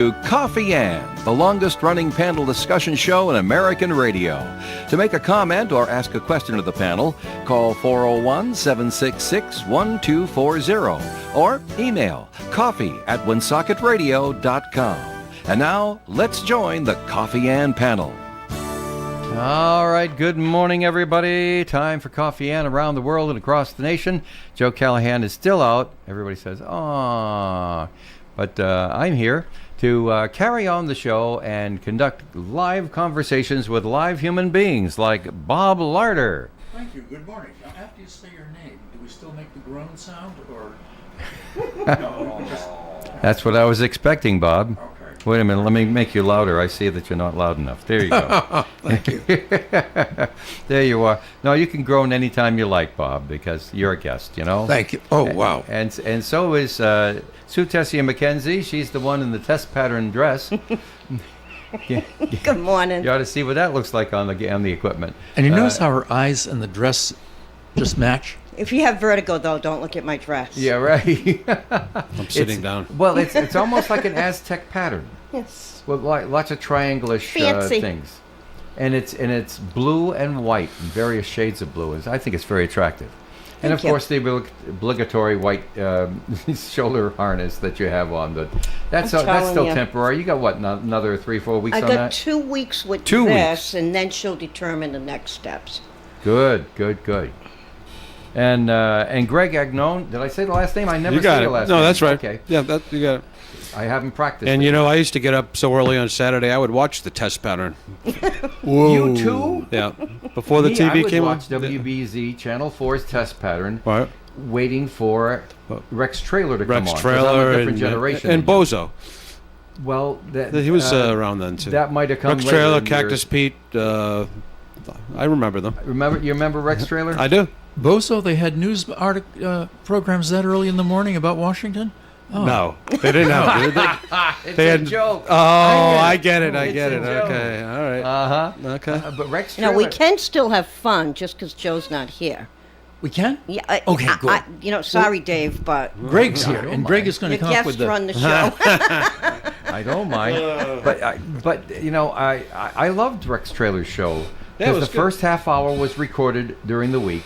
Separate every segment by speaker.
Speaker 1: to Coffee Ann, the longest-running panel discussion show in American radio. To make a comment or ask a question of the panel, call 401-766-1240 or email coffee@woonsockеtradio.com. And now, let's join the Coffee Ann panel.
Speaker 2: All right, good morning, everybody. Time for Coffee Ann around the world and across the nation. Joe Callahan is still out. Everybody says, "Aww." But I'm here to carry on the show and conduct live conversations with live human beings like Bob Larder.
Speaker 3: Thank you. Good morning. Now, after you say your name, do we still make the groan sound, or? No,
Speaker 2: That's what I was expecting, Bob.
Speaker 3: Okay.
Speaker 2: Wait a minute, let me make you louder. I see that you're not loud enough. There you go.
Speaker 3: Thank you.
Speaker 2: There you are. No, you can groan anytime you like, Bob, because you're a guest, you know?
Speaker 3: Thank you. Oh, wow.
Speaker 2: And so is Sue Tessia McKenzie. She's the one in the test pattern dress.
Speaker 4: Good morning.
Speaker 2: You ought to see what that looks like on the equipment.
Speaker 5: And you notice how her eyes and the dress just match?
Speaker 4: If you have vertigo, though, don't look at my dress.
Speaker 2: Yeah, right.
Speaker 6: I'm sitting down.
Speaker 2: Well, it's almost like an Aztec pattern.
Speaker 4: Yes.
Speaker 2: With lots of triangulish
Speaker 4: Fancy.
Speaker 2: things, and it's blue and white, and various shades of blue. I think it's very attractive. And
Speaker 4: Thank
Speaker 2: of
Speaker 4: you.
Speaker 2: course, the obligatory white shoulder harness that you have on, but that's
Speaker 4: I'm telling
Speaker 2: still
Speaker 4: you.
Speaker 2: temporary. You got what, another 3-4 weeks
Speaker 4: I
Speaker 2: on
Speaker 4: got
Speaker 2: that?
Speaker 4: 2 weeks with
Speaker 2: 2
Speaker 4: this,
Speaker 2: weeks.
Speaker 4: and then she'll determine the next steps.
Speaker 2: Good. And Greg Agnon, did I say the last name? I never
Speaker 6: You
Speaker 2: say
Speaker 6: got
Speaker 2: the
Speaker 6: it.
Speaker 2: last
Speaker 6: No,
Speaker 2: name.
Speaker 6: that's right.
Speaker 2: Okay,
Speaker 6: Yeah, you got it.
Speaker 2: I haven't practiced.
Speaker 6: And
Speaker 2: it.
Speaker 6: you know, I used to get up so early on Saturday, I would watch the test pattern.
Speaker 2: You too?
Speaker 6: Yeah, before the
Speaker 2: Me,
Speaker 6: TV
Speaker 2: I would
Speaker 6: came on.
Speaker 2: watch WBZ Channel 4's test pattern,
Speaker 6: Right.
Speaker 2: waiting for Rex Trailer to come on.
Speaker 6: Rex
Speaker 2: 'cause I'm a
Speaker 6: Trailer
Speaker 2: different generation.
Speaker 6: and Bozo.
Speaker 2: Well,
Speaker 6: He was around then too.
Speaker 2: that might have come
Speaker 6: Rex
Speaker 2: later
Speaker 6: Trailer,
Speaker 2: in
Speaker 6: Cactus Pete. I remember them.
Speaker 2: You remember Rex Trailer?
Speaker 6: I do.
Speaker 5: Bozo, they had news programs that early in the morning about Washington? Oh.
Speaker 6: No, they didn't have. Did they?
Speaker 2: It's
Speaker 6: They
Speaker 2: a
Speaker 6: had-
Speaker 2: joke.
Speaker 6: Oh, I get it. I
Speaker 2: It's
Speaker 6: get
Speaker 2: a
Speaker 6: it.
Speaker 2: joke.
Speaker 6: Okay, all right. Okay.
Speaker 2: But Rex
Speaker 4: Now,
Speaker 2: Trailer.
Speaker 4: we can still have fun just because Joe's not here.
Speaker 5: We can?
Speaker 4: Yeah.
Speaker 5: Okay, good.
Speaker 4: Sorry, Dave, but
Speaker 5: Greg's here, and Greg is going
Speaker 4: your
Speaker 5: to come up with
Speaker 4: guests
Speaker 5: the...
Speaker 4: run the show.
Speaker 2: I don't mind. But you know, I loved Rex Trailer's show
Speaker 6: Yeah, it
Speaker 2: because
Speaker 6: was
Speaker 2: the
Speaker 6: good.
Speaker 2: first half hour was recorded during the week.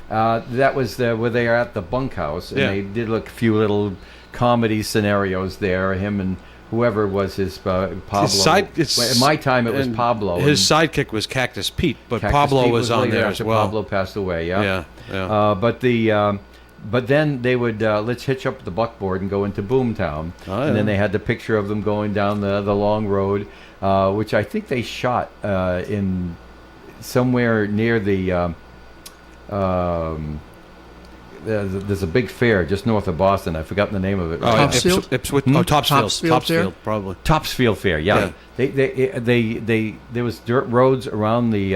Speaker 2: That was where they are at the bunkhouse, and
Speaker 6: Yeah.
Speaker 2: they did a few little comedy scenarios there. Him and whoever was his Pablo. In my time, it was
Speaker 6: and
Speaker 2: Pablo.
Speaker 6: His
Speaker 2: and
Speaker 6: sidekick was Cactus Pete, but
Speaker 2: Cactus
Speaker 6: Pablo
Speaker 2: Pete
Speaker 6: was on
Speaker 2: later
Speaker 6: there
Speaker 2: after
Speaker 6: as well.
Speaker 2: Pablo passed away.
Speaker 6: Yeah.
Speaker 2: But then they would let's hitch up the buckboard and go into Boomtown,
Speaker 6: Oh,
Speaker 2: and then
Speaker 6: yeah.
Speaker 2: they had the picture of them going down the long road, which I think they shot in somewhere near the. There's a big fair just north of Boston. I've forgotten the name of it.
Speaker 6: Oh,
Speaker 2: right now.
Speaker 5: Topsfield?
Speaker 6: Ipswich.
Speaker 2: Hmm?
Speaker 6: Oh, Topsfield.
Speaker 5: Topsfield Fair?
Speaker 6: Topsfield, probably.
Speaker 2: Topsfield Fair, yeah. There was dirt roads around the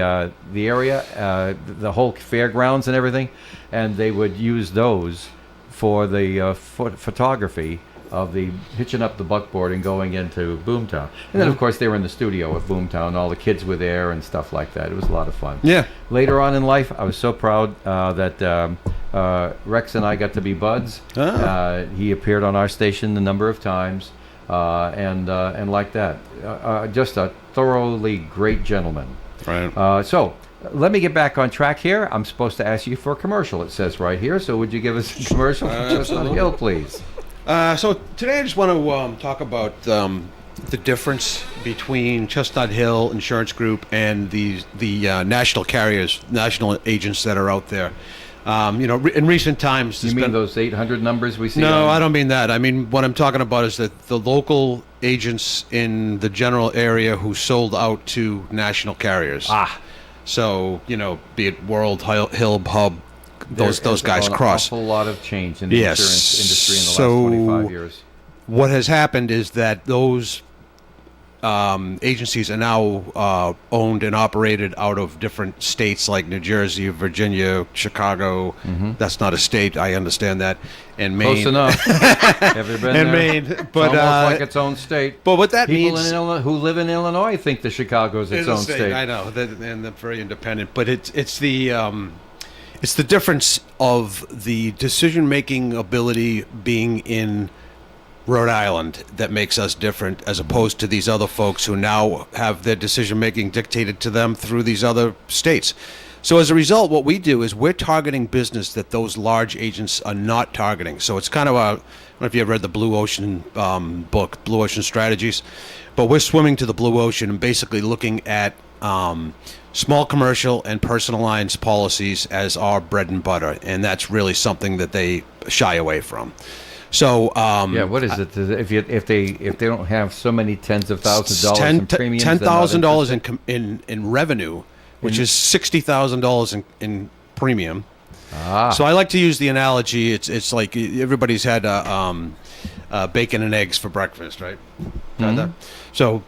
Speaker 2: area, the whole fairgrounds and everything, and they would use those for the photography of the hitching up the buckboard and going into Boomtown. And then, of course, they were in the studio at Boomtown. All the kids were there and stuff like that. It was a lot of fun.
Speaker 6: Yeah.
Speaker 2: Later on in life, I was so proud that Rex and I got to be buds.
Speaker 6: Ah.
Speaker 2: He appeared on our station a number of times, and like that. Just a thoroughly great gentleman.
Speaker 6: Right.
Speaker 2: So let me get back on track here. I'm supposed to ask you for a commercial. It says right here. So would you give us a commercial for Chestnut
Speaker 6: absolutely.
Speaker 2: Hill, please?
Speaker 6: So today I just want to talk about the difference between Chestnut Hill Insurance Group and the national carriers, national agents that are out there. In recent times,
Speaker 2: You
Speaker 6: there's
Speaker 2: mean
Speaker 6: been-
Speaker 2: those 800 numbers we see?
Speaker 6: No,
Speaker 2: on-
Speaker 6: I don't mean that. I mean, what I'm talking about is that the local agents in the general area who sold out to national carriers. So, be it World, Hill, Hub, those guys
Speaker 2: an
Speaker 6: cross.
Speaker 2: awful lot of change in the
Speaker 6: Yes.
Speaker 2: insurance industry in the
Speaker 6: So-
Speaker 2: last 25 years.
Speaker 6: What has happened is that those agencies are now owned and operated out of different states like New Jersey, Virginia, Chicago. That's not a state, I understand that. And Maine.
Speaker 2: Close enough. Ever been
Speaker 6: And
Speaker 2: there?
Speaker 6: Maine.
Speaker 2: It's
Speaker 6: But,
Speaker 2: almost like its own state.
Speaker 6: but what that
Speaker 2: People
Speaker 6: means
Speaker 2: in Illinois, who live in Illinois think that Chicago's its own state.
Speaker 6: I know, and they're very independent. But it's the difference of the decision-making ability being in Rhode Island that makes us different as opposed to these other folks who now have their decision making dictated to them through these other states. So as a result, what we do is we're targeting business that those large agents are not targeting. So it's kind of I don't know if you ever read the Blue Ocean book, Blue Ocean Strategies, but we're swimming to the blue ocean and basically looking at small commercial and personal lines policies as our bread and butter, and that's really something that they shy away from. So
Speaker 2: Yeah, what is it? If they don't have so many tens of thousands of dollars in premiums,
Speaker 6: $10,000 in revenue, which is $60,000 in premium. So I like to use the analogy. It's like everybody's had bacon and eggs for breakfast, right? So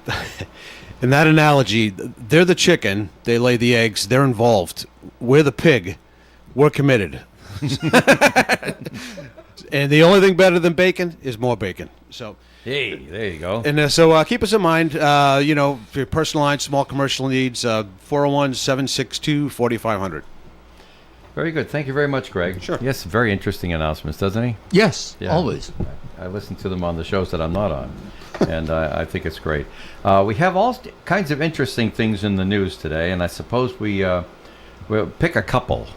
Speaker 6: in that analogy, they're the chicken, they lay the eggs, they're involved. We're the pig, we're committed. And the only thing better than bacon is more bacon. So,
Speaker 2: Hey, there you go.
Speaker 6: and so keep us in mind, for your personal lines, small commercial needs, 401-762-4500.
Speaker 2: Very good. Thank you very much, Greg.
Speaker 6: Sure.
Speaker 2: Yes, very interesting announcements, doesn't he?
Speaker 5: Yes,
Speaker 2: Yeah.
Speaker 5: always.
Speaker 2: I listen to them on the shows that I'm not on, and I think it's great. We have all kinds of interesting things in the news today, and I suppose we'll pick a couple.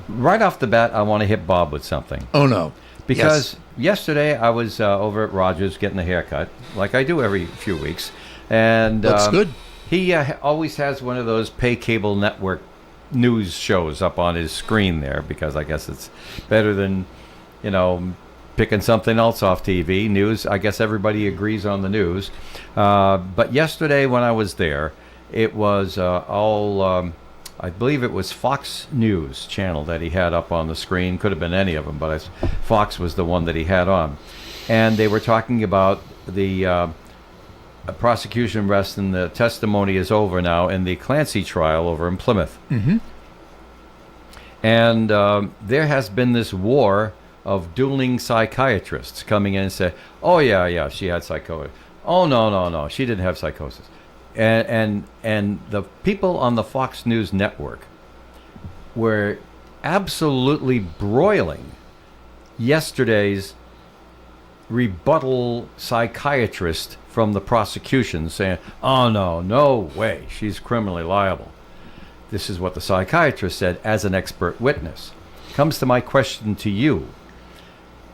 Speaker 2: Right off the bat, I want to hit Bob with something.
Speaker 5: Oh, no.
Speaker 2: Because yesterday I was over at Rogers getting a haircut, like I do every few weeks. And
Speaker 5: Looks good.
Speaker 2: He always has one of those pay cable network news shows up on his screen there, because I guess it's better than, picking something else off TV. News, I guess everybody agrees on the news. But yesterday when I was there, it was I believe it was Fox News channel that he had up on the screen. Could have been any of them, but Fox was the one that he had on. And they were talking about the prosecution arrest, and the testimony is over now in the Clancy trial over in Plymouth.
Speaker 5: Mm-hmm.
Speaker 2: And there has been this war of dueling psychiatrists coming in and say, oh, yeah, she had psychosis. Oh, no, she didn't have psychosis. And the people on the Fox News network were absolutely broiling yesterday's rebuttal psychiatrist from the prosecution, saying, oh, no way, she's criminally liable. This is what the psychiatrist said as an expert witness. Comes to my question to you.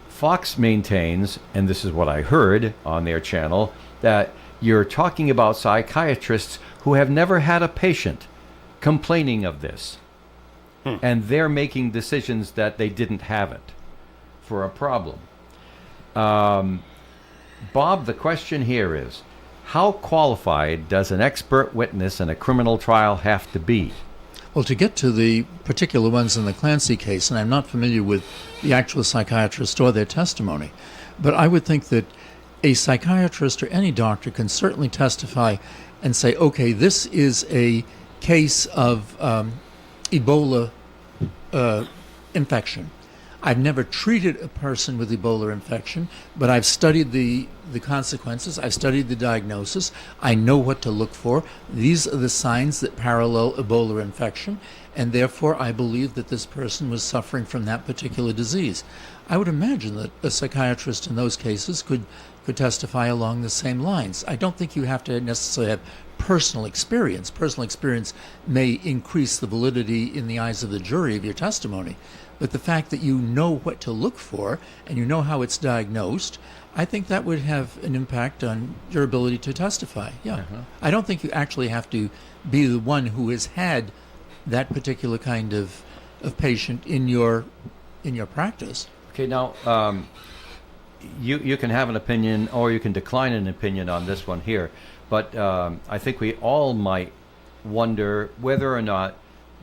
Speaker 2: Fox maintains, and this is what I heard on their channel, that you're talking about psychiatrists who have never had a patient complaining of this. And they're making decisions that they didn't have it for a problem. Bob, the question here is, how qualified does an expert witness in a criminal trial have to be?
Speaker 5: Well, to get to the particular ones in the Clancy case, and I'm not familiar with the actual psychiatrist or their testimony, but I would think that a psychiatrist or any doctor can certainly testify and say, okay, this is a case of Ebola infection. I've never treated a person with Ebola infection, but I've studied the consequences. I've studied the diagnosis. I know what to look for. These are the signs that parallel Ebola infection, and therefore I believe that this person was suffering from that particular disease. I would imagine that a psychiatrist in those cases could testify along the same lines. I don't think you have to necessarily have personal experience. Personal experience may increase the validity in the eyes of the jury of your testimony. But the fact that you know what to look for and you know how it's diagnosed, I think that would have an impact on your ability to testify. Yeah. I don't think you actually have to be the one who has had that particular kind of patient in your practice.
Speaker 2: Okay, now, you can have an opinion or you can decline an opinion on this one here, but I think we all might wonder whether or not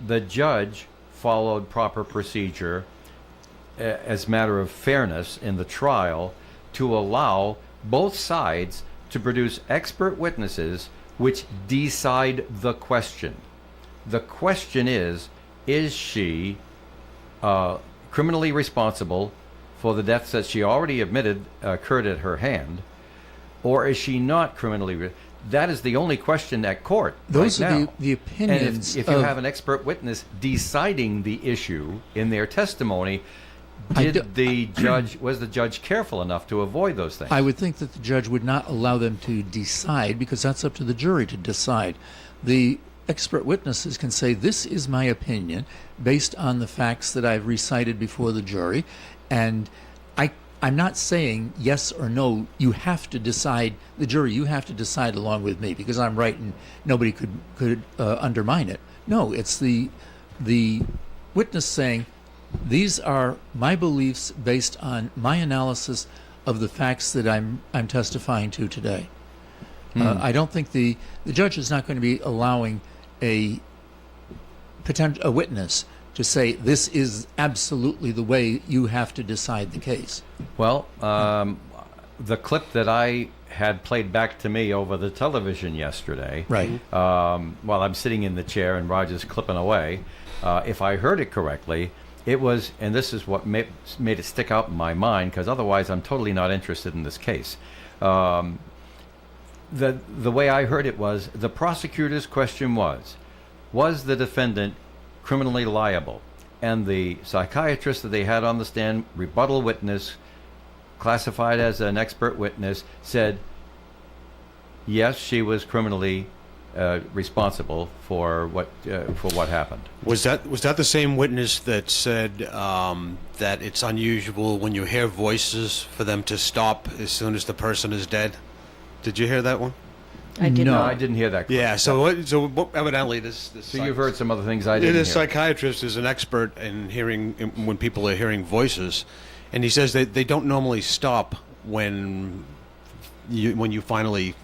Speaker 2: the judge followed proper procedure as a matter of fairness in the trial to allow both sides to produce expert witnesses which decide the question. The question is she criminally responsible for the deaths that she already admitted occurred at her hand, or is she not criminally that is the only question at court.
Speaker 5: Those
Speaker 2: right
Speaker 5: are
Speaker 2: now.
Speaker 5: the opinions.
Speaker 2: And if you have an expert witness deciding the issue in their testimony, Was the judge careful enough to avoid those things?
Speaker 5: I would think that the judge would not allow them to decide, because that's up to the jury to decide. The expert witnesses can say, this is my opinion based on the facts that I've recited before the jury, and I'm not saying yes or no, you have to decide, the jury, you have to decide along with me because I'm right and nobody could undermine it. No, it's the witness saying, these are my beliefs based on my analysis of the facts that I'm testifying to today. I don't think the judge is not going to be allowing a witness to say this is absolutely the way you have to decide the case.
Speaker 2: Well, the clip that I had played back to me over the television yesterday,
Speaker 5: Right.
Speaker 2: while I'm sitting in the chair and Roger's clipping away, if I heard it correctly, it was, and this is what made it stick out in my mind, because otherwise I'm totally not interested in this case. The way I heard it was, the prosecutor's question was the defendant criminally liable? And the psychiatrist that they had on the stand, rebuttal witness, classified as an expert witness, said, yes, she was criminally responsible for what happened.
Speaker 6: Was that the same witness that said that it's unusual when you hear voices for them to stop as soon as the person is dead? Did you hear that one?
Speaker 4: I did
Speaker 5: No,
Speaker 2: No,
Speaker 4: not.
Speaker 2: I didn't hear that.
Speaker 6: Yeah. So evidently this.
Speaker 2: So you've heard some other things I didn't
Speaker 6: The
Speaker 2: hear.
Speaker 6: psychiatrist is an expert in hearing when people are hearing voices, and he says that they don't normally stop when you finally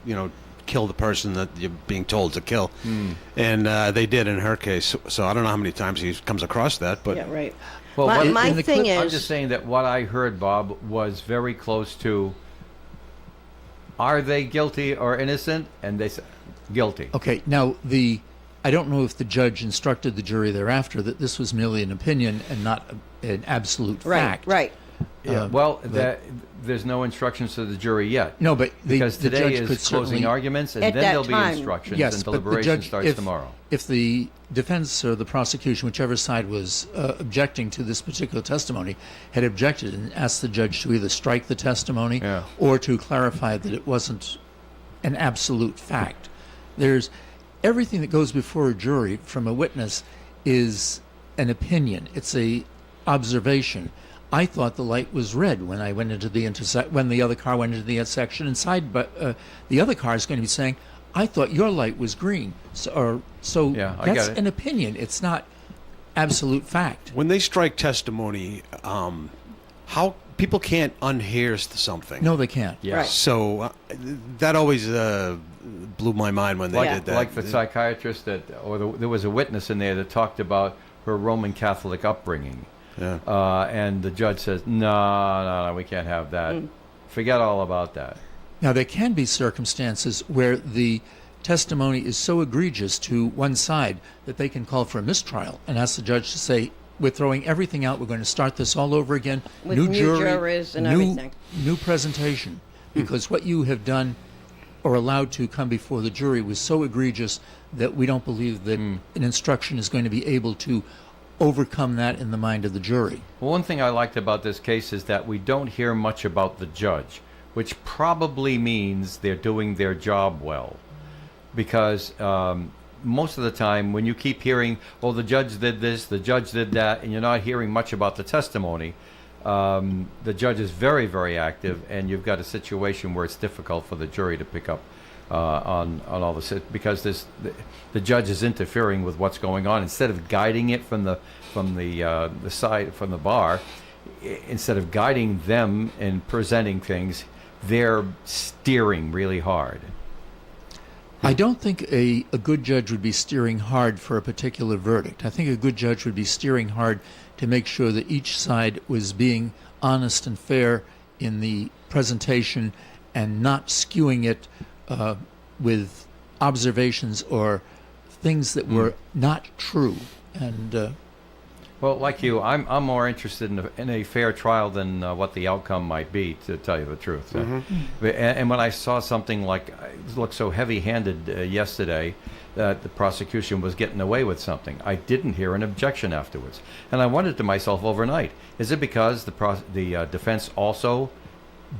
Speaker 6: kill the person that you're being told to kill, and they did in her case. So I don't know how many times he comes across that, but
Speaker 4: Yeah, right.
Speaker 2: Well,
Speaker 4: my
Speaker 2: what-
Speaker 4: my
Speaker 5: in the
Speaker 4: thing
Speaker 5: clip-
Speaker 2: I'm
Speaker 4: is,
Speaker 2: just saying that what I heard, Bob, was very close to, are they guilty or innocent? And they said, guilty.
Speaker 5: Okay, now I don't know if the judge instructed the jury thereafter that this was merely an opinion and not an absolute
Speaker 4: right,
Speaker 5: fact.
Speaker 4: right.
Speaker 2: Yeah. Well, there's no instructions to the jury yet.
Speaker 5: No, but
Speaker 2: because
Speaker 5: the
Speaker 2: today
Speaker 5: judge could
Speaker 2: is closing
Speaker 5: certainly,
Speaker 2: arguments, and
Speaker 4: At
Speaker 2: then
Speaker 4: that
Speaker 2: there'll
Speaker 4: time.
Speaker 2: be instructions,
Speaker 5: yes,
Speaker 2: and
Speaker 5: but the
Speaker 2: deliberation
Speaker 5: judge,
Speaker 2: starts tomorrow.
Speaker 5: If the defense or the prosecution, whichever side was objecting to this particular testimony, had objected and asked the judge to either strike the testimony
Speaker 2: Yeah.
Speaker 5: or to clarify that it wasn't an absolute fact. There's everything that goes before a jury from a witness is an opinion. It's a observation. I thought the light was red when I went into the when the other car went into the intersection inside, but the other car is going to be saying, I thought your light was green. So
Speaker 2: Yeah, I
Speaker 5: that's
Speaker 2: get it.
Speaker 5: an opinion. It's not absolute fact.
Speaker 6: when they strike testimony, how people can't unhear something.
Speaker 5: No, they can't.
Speaker 2: Yeah.
Speaker 4: Right.
Speaker 6: So that always blew my mind when they
Speaker 4: Yeah.
Speaker 6: did that.
Speaker 2: Like the psychiatrist there was a witness in there that talked about her Roman Catholic upbringing.
Speaker 6: Yeah.
Speaker 2: And the judge says, no, we can't have that. Forget all about that.
Speaker 5: Now, there can be circumstances where the testimony is so egregious to one side that they can call for a mistrial and ask the judge to say, we're throwing everything out, we're going to start this all over again,
Speaker 4: With new jurors and everything.
Speaker 5: new presentation, because what you have done or allowed to come before the jury was so egregious that we don't believe that an instruction is going to be able to overcome that in the mind of the jury.
Speaker 2: Well, one thing I liked about this case is that we don't hear much about the judge, which probably means they're doing their job well. Because most of the time, when you keep hearing, oh, the judge did this, the judge did that, and you're not hearing much about the testimony, the judge is very, very active, and you've got a situation where it's difficult for the jury to pick up on all this, because the judge is interfering with what's going on instead of guiding it from the side, from the bar. Instead of guiding them and presenting things, they're steering really hard.
Speaker 5: I don't think a good judge would be steering hard for a particular verdict. I think a good judge would be steering hard to make sure that each side was being honest and fair in the presentation and not skewing it with observations or things that were not true. And
Speaker 2: Well, like you, I'm more interested in a fair trial than what the outcome might be, to tell you the truth. And when I saw something like it looked so heavy-handed yesterday, that the prosecution was getting away with something, I didn't hear an objection afterwards, and I wondered to myself overnight: is it because the defense also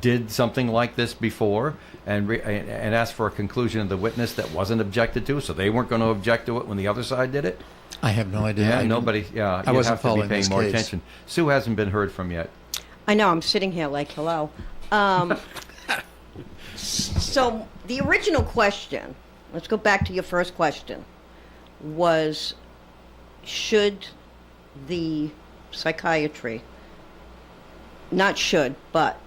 Speaker 2: did something like this before and asked for a conclusion of the witness that wasn't objected to, so they weren't going to object to it when the other side did it?
Speaker 5: I have no idea.
Speaker 2: Yeah, nobody. Yeah,
Speaker 5: I
Speaker 2: you
Speaker 5: wasn't
Speaker 2: have to be
Speaker 5: following
Speaker 2: paying
Speaker 5: this
Speaker 2: more
Speaker 5: case.
Speaker 2: attention. Sue hasn't been heard from yet.
Speaker 4: I know, I'm sitting here like, hello. So the original question, let's go back to your first question, was should the psychiatry, not should, but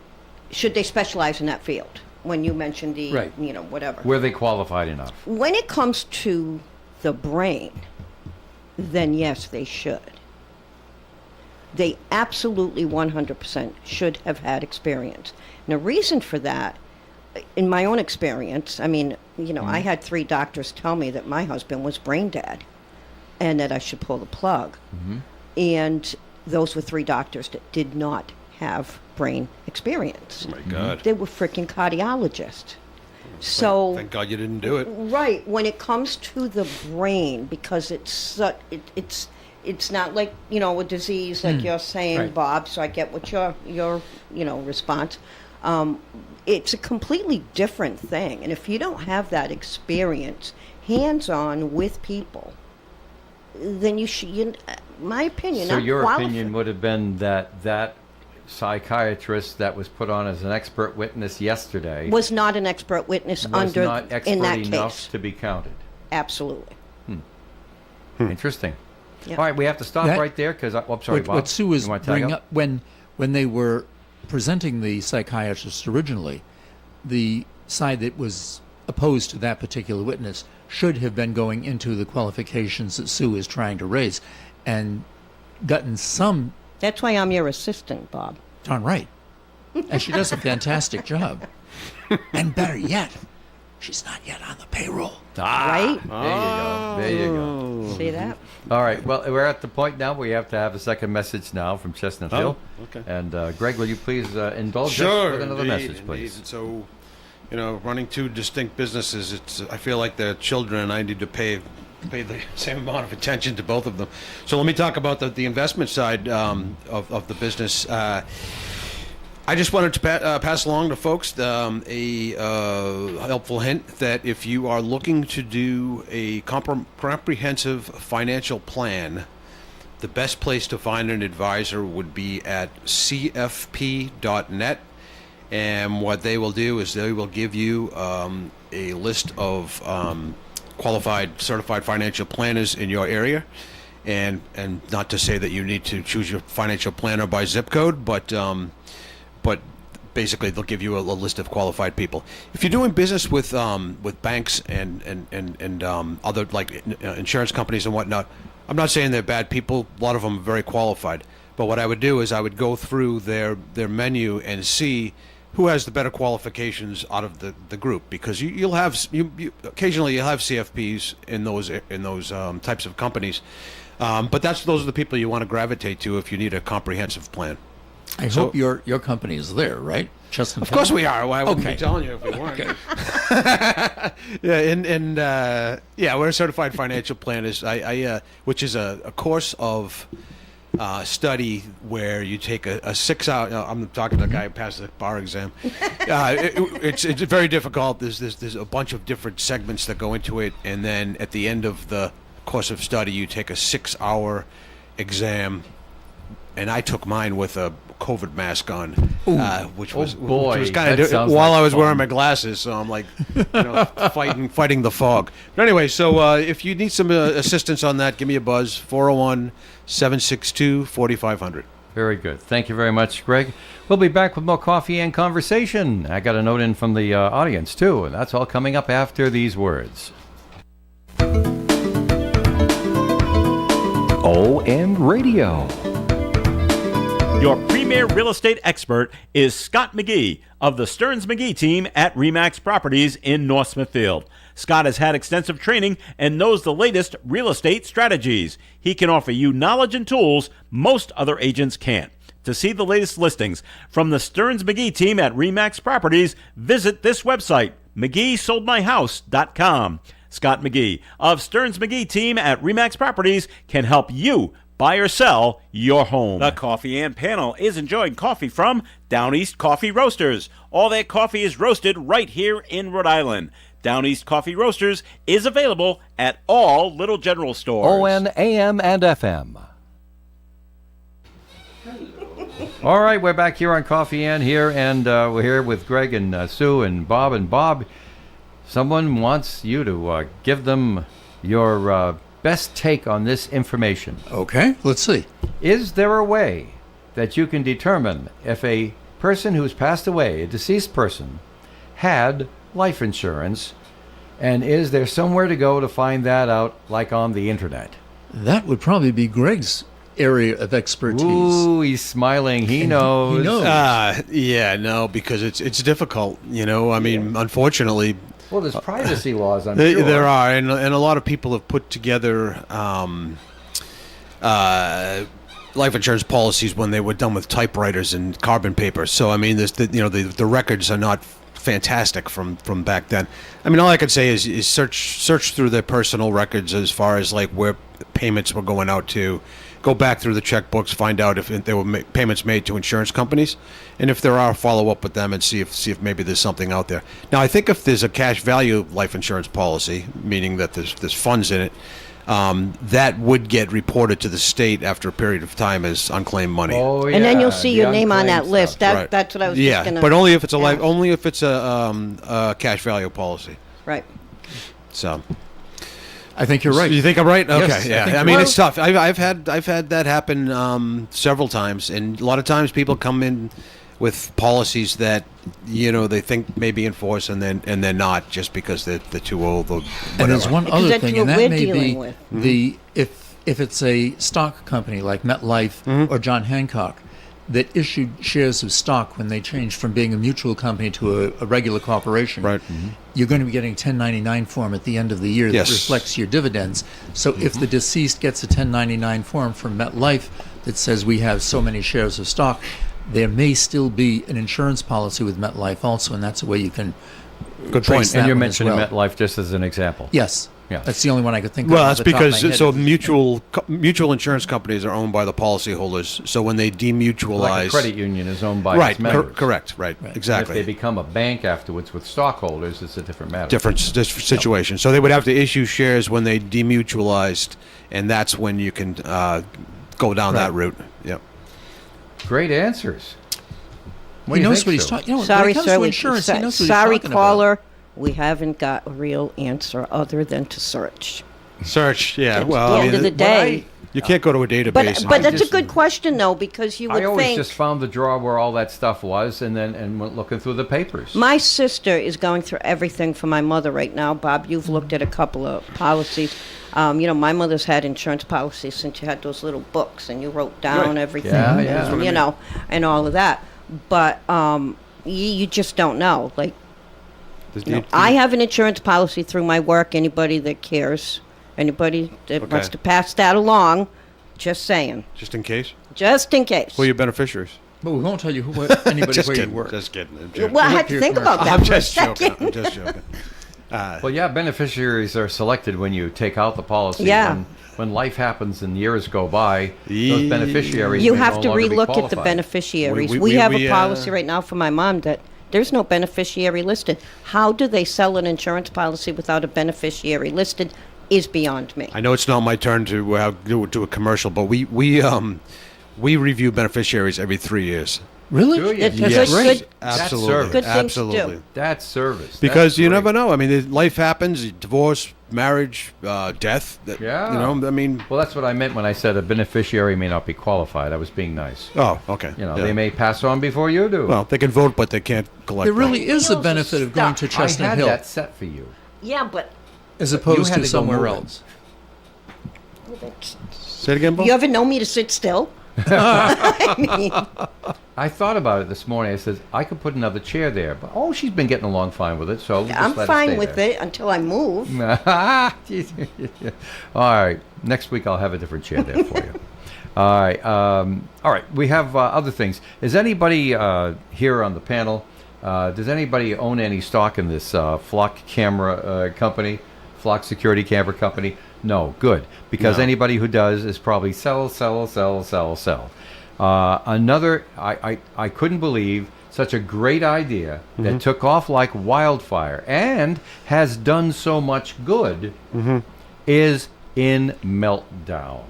Speaker 4: should they specialize in that field? When you mentioned the,
Speaker 5: Right.
Speaker 4: Whatever.
Speaker 2: Were they qualified enough?
Speaker 4: When it comes to the brain, then yes, they should. They absolutely 100% should have had experience. And the reason for that, in my own experience, I mean, I had 3 doctors tell me that my husband was brain dead and that I should pull the plug. And those were 3 doctors that did not have brain experience.
Speaker 6: Oh my God.
Speaker 4: They were freaking cardiologists. So
Speaker 6: Thank God you didn't do it.
Speaker 4: right, when it comes to the brain, because it's not like a disease like you're saying,
Speaker 5: Right.
Speaker 4: Bob. So I get what your response. It's a completely different thing, and if you don't have that experience, hands-on with people, then you should. My opinion.
Speaker 2: So
Speaker 4: not
Speaker 2: your
Speaker 4: qualified.
Speaker 2: opinion would have been that psychiatrist that was put on as an expert witness yesterday
Speaker 4: was not an expert witness
Speaker 2: was not expert
Speaker 4: in that
Speaker 2: enough
Speaker 4: case.
Speaker 2: to be counted.
Speaker 4: Absolutely.
Speaker 2: Interesting.
Speaker 4: Yeah.
Speaker 2: All right, we have to stop
Speaker 5: That-
Speaker 2: right there because sorry, Bob.
Speaker 5: What Sue was
Speaker 2: You wanna tag
Speaker 5: bringing up when they were presenting the psychiatrist originally, the side that was opposed to that particular witness should have been going into the qualifications that Sue is trying to raise, and gotten some
Speaker 4: That's why I'm your assistant, Bob.
Speaker 5: darn right, and she does a fantastic job. And better yet, she's not yet on the payroll.
Speaker 4: Right?
Speaker 2: There you go.
Speaker 4: See that?
Speaker 2: All right. Well, we're at the point now where we have to have a second message now from Chestnut Hill.
Speaker 6: okay.
Speaker 2: And Greg, will you please indulge
Speaker 6: Sure.
Speaker 2: us with another
Speaker 6: indeed,
Speaker 2: message, please?
Speaker 6: indeed. So, running 2 distinct businesses, I feel like they're children, and I need to pay the same amount of attention to both of them. So let me talk about the investment side of the business. I just wanted to pass along to folks a helpful hint that if you are looking to do a comprehensive financial plan, the best place to find an advisor would be at cfp.net. And what they will do is they will give you a list of qualified, certified financial planners in your area. And not to say that you need to choose your financial planner by zip code, but basically they'll give you a list of qualified people. If you're doing business with banks and other like insurance companies and whatnot, I'm not saying they're bad people. A lot of them are very qualified. But what I would do is I would go through their menu and see who has the better qualifications out of the group, because you'll have occasionally you'll have CFPs in those types of companies. But those are the people you want to gravitate to if you need a comprehensive plan.
Speaker 5: I hope your company is there, right? Chestnut
Speaker 6: Of course
Speaker 5: Hill?
Speaker 6: we are. Why would we
Speaker 5: Okay.
Speaker 6: be telling you if we weren't?
Speaker 5: Okay.
Speaker 6: Yeah, we're certified financial planners. Which is a course of study where you take a 6-hour. I'm talking to the guy who passed the bar exam. It's very difficult. There's a bunch of different segments that go into it, and then at the end of the course of study, you take a 6-hour exam. And I took mine with a COVID mask on, which was
Speaker 2: boy,
Speaker 6: kind
Speaker 2: that
Speaker 6: of
Speaker 2: sounds
Speaker 6: while
Speaker 2: like
Speaker 6: I was
Speaker 2: fun.
Speaker 6: wearing my glasses, so I'm like, fighting the fog. But anyway, so if you need some assistance on that, give me a buzz, 401-762-4500.
Speaker 2: Very good. Thank you very much, Greg. We'll be back with more coffee and conversation. I got a note in from the audience, too, and that's all coming up after these words.
Speaker 1: ON Radio.
Speaker 7: Your premier real estate expert is Scott McGee of the Stearns McGee team at REMAX Properties in North Smithfield. Scott has had extensive training and knows the latest real estate strategies. He can offer you knowledge and tools most other agents can't. To see the latest listings from the Stearns McGee team at REMAX Properties, visit this website, McGeeSoldMyHouse.com. Scott McGee of Stearns McGee team at REMAX Properties can help you buy or sell your home. The Coffee and Panel is enjoying coffee from Down East Coffee Roasters. All their coffee is roasted right here in Rhode Island. Down East Coffee Roasters is available at all Little General stores.
Speaker 1: ON, AM, and FM.
Speaker 2: All right, we're back here on Coffee Ann here, and we're here with Greg and Sue and Bob. And Bob, someone wants you to give them your best take on this information.
Speaker 5: Okay, let's see.
Speaker 2: Is there a way that you can determine if a person who's passed away, a deceased person, had life insurance, and is there somewhere to go to find that out, like on the internet?
Speaker 5: That would probably be Greg's area of expertise.
Speaker 2: Ooh, he's smiling. He knows.
Speaker 5: He knows.
Speaker 6: Yeah, no, because it's difficult. You know, I mean, unfortunately,
Speaker 2: Well, there's privacy laws, I'm sure.
Speaker 6: there are, and a lot of people have put together life insurance policies when they were done with typewriters and carbon paper. So I mean, the records are not fantastic from back then. I mean, all I could say is search through their personal records as far as like where payments were going out to. Go back through the checkbooks, find out if there were payments made to insurance companies, and if there are, follow up with them and see if maybe there's something out there. Now, I think if there's a cash value life insurance policy, meaning that there's funds in it, that would get reported to the state after a period of time as unclaimed money.
Speaker 2: Oh, yeah.
Speaker 4: And then you'll see
Speaker 2: the
Speaker 4: your name on that
Speaker 2: unclaimed
Speaker 4: list.
Speaker 2: stuff.
Speaker 6: Right.
Speaker 4: That's what I was
Speaker 6: Yeah,
Speaker 4: just gonna.
Speaker 6: but only if it's
Speaker 4: yeah.
Speaker 6: only if it's a cash value policy.
Speaker 4: Right.
Speaker 6: So.
Speaker 5: I think you're right.
Speaker 6: You think I'm right? Okay,
Speaker 5: Yes, I
Speaker 6: yeah.
Speaker 5: think
Speaker 6: I
Speaker 5: you're
Speaker 6: mean,
Speaker 5: right.
Speaker 6: it's tough. I've had that happen several times, and a lot of times people come in with policies that they think may be in force, and they're not, just because they're too old or whatever.
Speaker 5: And there's one
Speaker 4: Because
Speaker 5: other
Speaker 4: that's
Speaker 5: thing,
Speaker 4: what
Speaker 5: and that
Speaker 4: we're
Speaker 5: may
Speaker 4: dealing
Speaker 5: be
Speaker 4: with.
Speaker 5: the if it's a stock company like MetLife or John Hancock that issued shares of stock when they changed from being a mutual company to a regular corporation,
Speaker 6: Right.
Speaker 5: you're going to be getting a 1099 form at the end of the year
Speaker 6: Yes.
Speaker 5: that reflects your dividends. So if the deceased gets a 1099 form from MetLife that says we have so many shares of stock, there may still be an insurance policy with MetLife also, and that's a way you can
Speaker 6: Good
Speaker 5: trace
Speaker 6: point.
Speaker 5: that
Speaker 2: And you're
Speaker 5: one as
Speaker 2: mentioning
Speaker 5: well.
Speaker 2: MetLife just as an example.
Speaker 5: Yes.
Speaker 2: Yeah.
Speaker 5: That's the only one I could think of.
Speaker 6: Well,
Speaker 5: off
Speaker 6: that's
Speaker 5: the top of my
Speaker 6: because
Speaker 5: head.
Speaker 6: mutual insurance companies are owned by the policyholders. So when they demutualize,
Speaker 2: Like a credit union is owned by
Speaker 6: right,
Speaker 2: its members.
Speaker 6: correct, right,
Speaker 2: And
Speaker 6: exactly.
Speaker 2: if they become a bank afterwards with stockholders, it's a different matter.
Speaker 6: different situation. So they would have to issue shares when they demutualized, and that's when you can go down that route. Yep.
Speaker 2: Great answers. What
Speaker 5: He
Speaker 2: do you
Speaker 5: knows
Speaker 2: think,
Speaker 5: what he's
Speaker 2: Sue?
Speaker 5: talking. When
Speaker 4: Sorry,
Speaker 5: it comes
Speaker 4: sir.
Speaker 5: to insurance, he knows what he's
Speaker 4: Sorry,
Speaker 5: talking about.
Speaker 4: caller. We haven't got a real answer other than to search.
Speaker 6: Search, yeah.
Speaker 4: At
Speaker 6: Well,
Speaker 4: the
Speaker 6: I
Speaker 4: end
Speaker 6: mean,
Speaker 4: of the day.
Speaker 6: you can't go to a database.
Speaker 4: But
Speaker 6: and-
Speaker 4: that's
Speaker 2: just-
Speaker 4: a good question, though, because you would
Speaker 2: I always
Speaker 4: think.
Speaker 2: just found the drawer where all that stuff was, and went looking through the papers.
Speaker 4: My sister is going through everything for my mother right now. Bob, you've looked at a couple of policies. My mother's had insurance policies since you had those little books and you wrote down
Speaker 6: Right.
Speaker 4: everything,
Speaker 2: Yeah, yeah. That's what I
Speaker 4: and all of that. But you just don't know. Like, I have an insurance policy through my work. Anybody that cares, anybody that
Speaker 6: Okay.
Speaker 4: wants to pass that along, just saying,
Speaker 6: just in case.
Speaker 4: just in case.
Speaker 6: Who are your beneficiaries?
Speaker 5: But we won't tell you anybody
Speaker 6: Just
Speaker 5: where you
Speaker 6: kidding.
Speaker 5: work.
Speaker 6: Just kidding. I'm joking.
Speaker 4: Well, I had
Speaker 5: Look
Speaker 4: to
Speaker 5: here,
Speaker 4: think about that
Speaker 6: I'm
Speaker 4: for
Speaker 6: just
Speaker 4: a second.
Speaker 6: joking. I'm just joking.
Speaker 2: Well, yeah, beneficiaries are selected when you take out the policy.
Speaker 4: Yeah.
Speaker 2: When life happens and years go by,
Speaker 6: Yeah.
Speaker 2: those beneficiaries
Speaker 4: You
Speaker 2: may
Speaker 4: have
Speaker 2: no
Speaker 4: to
Speaker 2: longer be
Speaker 4: relook at the
Speaker 2: qualified.
Speaker 4: beneficiaries.
Speaker 6: We-
Speaker 4: We,
Speaker 6: we-
Speaker 4: have
Speaker 6: we,
Speaker 4: a policy right now for my mom that there's no beneficiary listed. How do they sell an insurance policy without a beneficiary listed is beyond me.
Speaker 6: I know it's not my turn to do a commercial, but we review beneficiaries every 3 years.
Speaker 5: Really?
Speaker 2: Do you?
Speaker 4: It's
Speaker 2: Yes.
Speaker 4: good,
Speaker 5: Great.
Speaker 4: good,
Speaker 6: Absolutely.
Speaker 2: service.
Speaker 4: Good things to
Speaker 6: Absolutely.
Speaker 4: do.
Speaker 2: That's service.
Speaker 6: Because
Speaker 2: That's
Speaker 6: you
Speaker 2: great.
Speaker 6: never know. I mean, life happens, divorce, marriage, death.
Speaker 2: Yeah.
Speaker 6: You know, I mean,
Speaker 2: Well, that's what I meant when I said a beneficiary may not be qualified. I was being nice.
Speaker 6: oh, okay. Yeah.
Speaker 2: They may pass on before you do.
Speaker 6: Well, they can vote, but they can't collect.
Speaker 5: There really is a
Speaker 4: Wheels of
Speaker 5: benefit of going to
Speaker 4: stuff.
Speaker 2: I
Speaker 5: Chestnut
Speaker 2: had
Speaker 5: Hill
Speaker 2: that set for you.
Speaker 4: Yeah, but
Speaker 5: as opposed
Speaker 2: had
Speaker 5: to
Speaker 2: to go
Speaker 5: somewhere
Speaker 2: move it.
Speaker 5: else.
Speaker 6: Say it again, Bob?
Speaker 4: you ever know me to sit still? I mean,
Speaker 2: I thought about it this morning. I said, I could put another chair there. But, she's been getting along fine with it, so we'll just
Speaker 4: I'm
Speaker 2: let
Speaker 4: fine
Speaker 2: stay
Speaker 4: with
Speaker 2: there.
Speaker 4: it until I move.
Speaker 2: All right. Next week I'll have a different chair there for you. All right. All right. We have other things. Is anybody here on the panel, does anybody own any stock in this Flock camera company, Flock security camera company? No. Good. Because
Speaker 6: No.
Speaker 2: anybody who does is probably sell. I couldn't believe such a great idea that took off like wildfire and has done so much good is in Meltdown.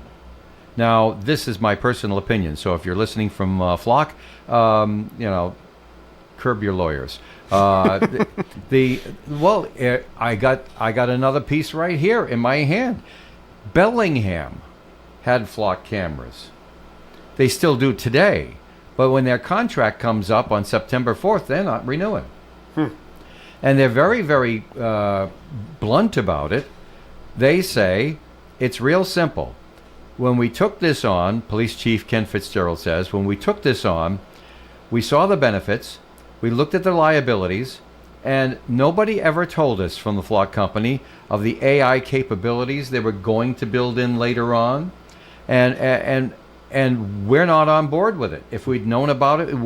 Speaker 2: Now, this is my personal opinion, so if you're listening from Flock, curb your lawyers. I got another piece right here in my hand. Bellingham had Flock cameras. They still do today, but when their contract comes up on September 4th, they're not renewing. And they're very, very blunt about it. They say it's real simple. When we took this on, Police Chief Ken Fitzgerald says, when we took this on, we saw the benefits, we looked at the liabilities, and nobody ever told us from the Flock Company of the AI capabilities they were going to build in later on. And we're not on board with it. If we'd known about it, we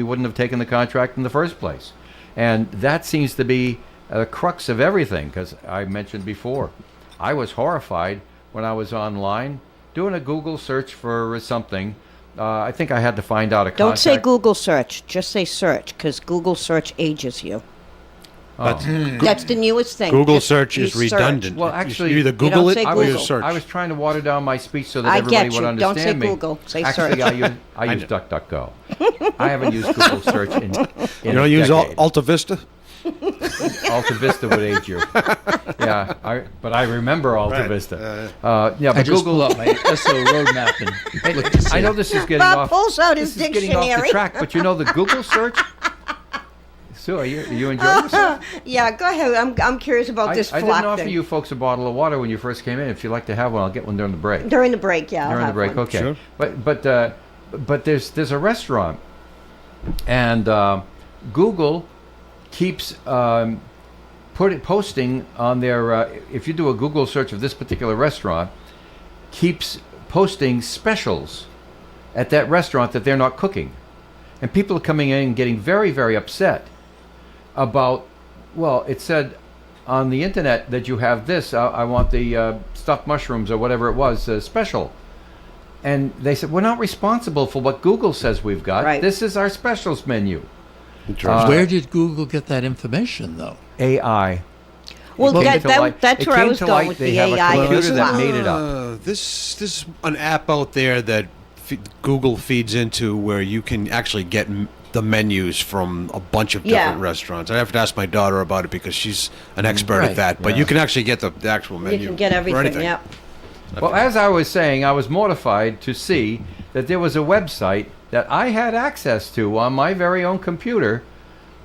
Speaker 2: wouldn't have taken the contract in the first place. And that seems to be the crux of everything, because I mentioned before, I was horrified when I was online doing a Google search for something. I think I had to find out a
Speaker 4: Don't say
Speaker 2: contact.
Speaker 4: Google search. Just say search, because Google search ages you. That's the newest thing.
Speaker 6: Google
Speaker 4: Just
Speaker 6: search
Speaker 4: use
Speaker 6: is redundant.
Speaker 2: Well, actually,
Speaker 6: you either
Speaker 2: you
Speaker 6: Google
Speaker 4: don't
Speaker 6: it
Speaker 4: say
Speaker 6: or you
Speaker 4: Google.
Speaker 6: search.
Speaker 2: I was trying to water down my speech so that
Speaker 4: I
Speaker 2: everybody
Speaker 4: get
Speaker 2: would
Speaker 4: you.
Speaker 2: understand
Speaker 4: Don't say
Speaker 2: me.
Speaker 4: Google. Say
Speaker 2: Actually,
Speaker 4: search.
Speaker 2: I use DuckDuckGo. I haven't used Google search in
Speaker 6: You don't
Speaker 2: a
Speaker 6: use
Speaker 2: decade.
Speaker 6: Alta Vista?
Speaker 2: Alta Vista would age you. Yeah, but I remember Alta Vista. Yeah,
Speaker 5: I
Speaker 2: but
Speaker 5: just
Speaker 2: Google.
Speaker 5: pull up my SO roadmap and look to see.
Speaker 2: I know this is getting
Speaker 4: Bob
Speaker 2: off.
Speaker 4: pulls out his
Speaker 2: this is getting off the
Speaker 4: dictionary.
Speaker 2: track, but you know the Google search. Sue, are you enjoying yourself?
Speaker 4: Yeah, go ahead. I'm curious about this
Speaker 2: I
Speaker 4: flock
Speaker 2: didn't offer
Speaker 4: thing.
Speaker 2: you folks a bottle of water when you first came in. If you'd like to have one, I'll get one during the break.
Speaker 4: During the break, yeah. I'll
Speaker 2: During the
Speaker 4: have
Speaker 2: break,
Speaker 4: one.
Speaker 2: okay.
Speaker 6: Sure.
Speaker 2: But there's a restaurant, and Google keeps posting on their. If you do a Google search of this particular restaurant, keeps posting specials at that restaurant that they're not cooking, and people are coming in and getting very, very upset about. Well, it said on the internet that you have this. I want the stuffed mushrooms or whatever it was special. And they said, we're not responsible for what Google says we've got.
Speaker 4: Right.
Speaker 2: This is our specials menu.
Speaker 5: Where did Google get that information, though?
Speaker 2: AI.
Speaker 4: Well,
Speaker 2: It came
Speaker 4: that,
Speaker 2: to
Speaker 4: that,
Speaker 2: light-
Speaker 4: that's
Speaker 2: it
Speaker 4: where I
Speaker 2: came
Speaker 4: was
Speaker 2: to
Speaker 4: going
Speaker 2: light
Speaker 4: with
Speaker 2: they
Speaker 4: the
Speaker 2: have a
Speaker 4: AI.
Speaker 2: computer that
Speaker 4: Wow.
Speaker 2: made it up.
Speaker 6: This is an app out there that Google feeds into where you can actually get the menus from a bunch of different
Speaker 4: Yeah.
Speaker 6: restaurants. I have to ask my daughter about it because she's an expert
Speaker 5: Right.
Speaker 6: at that. But
Speaker 2: Yeah.
Speaker 6: you can actually get the actual menu.
Speaker 4: You can get
Speaker 6: for
Speaker 4: everything,
Speaker 6: anything.
Speaker 4: yep.
Speaker 2: Well, as I was saying, I was mortified to see that there was a website that I had access to on my very own computer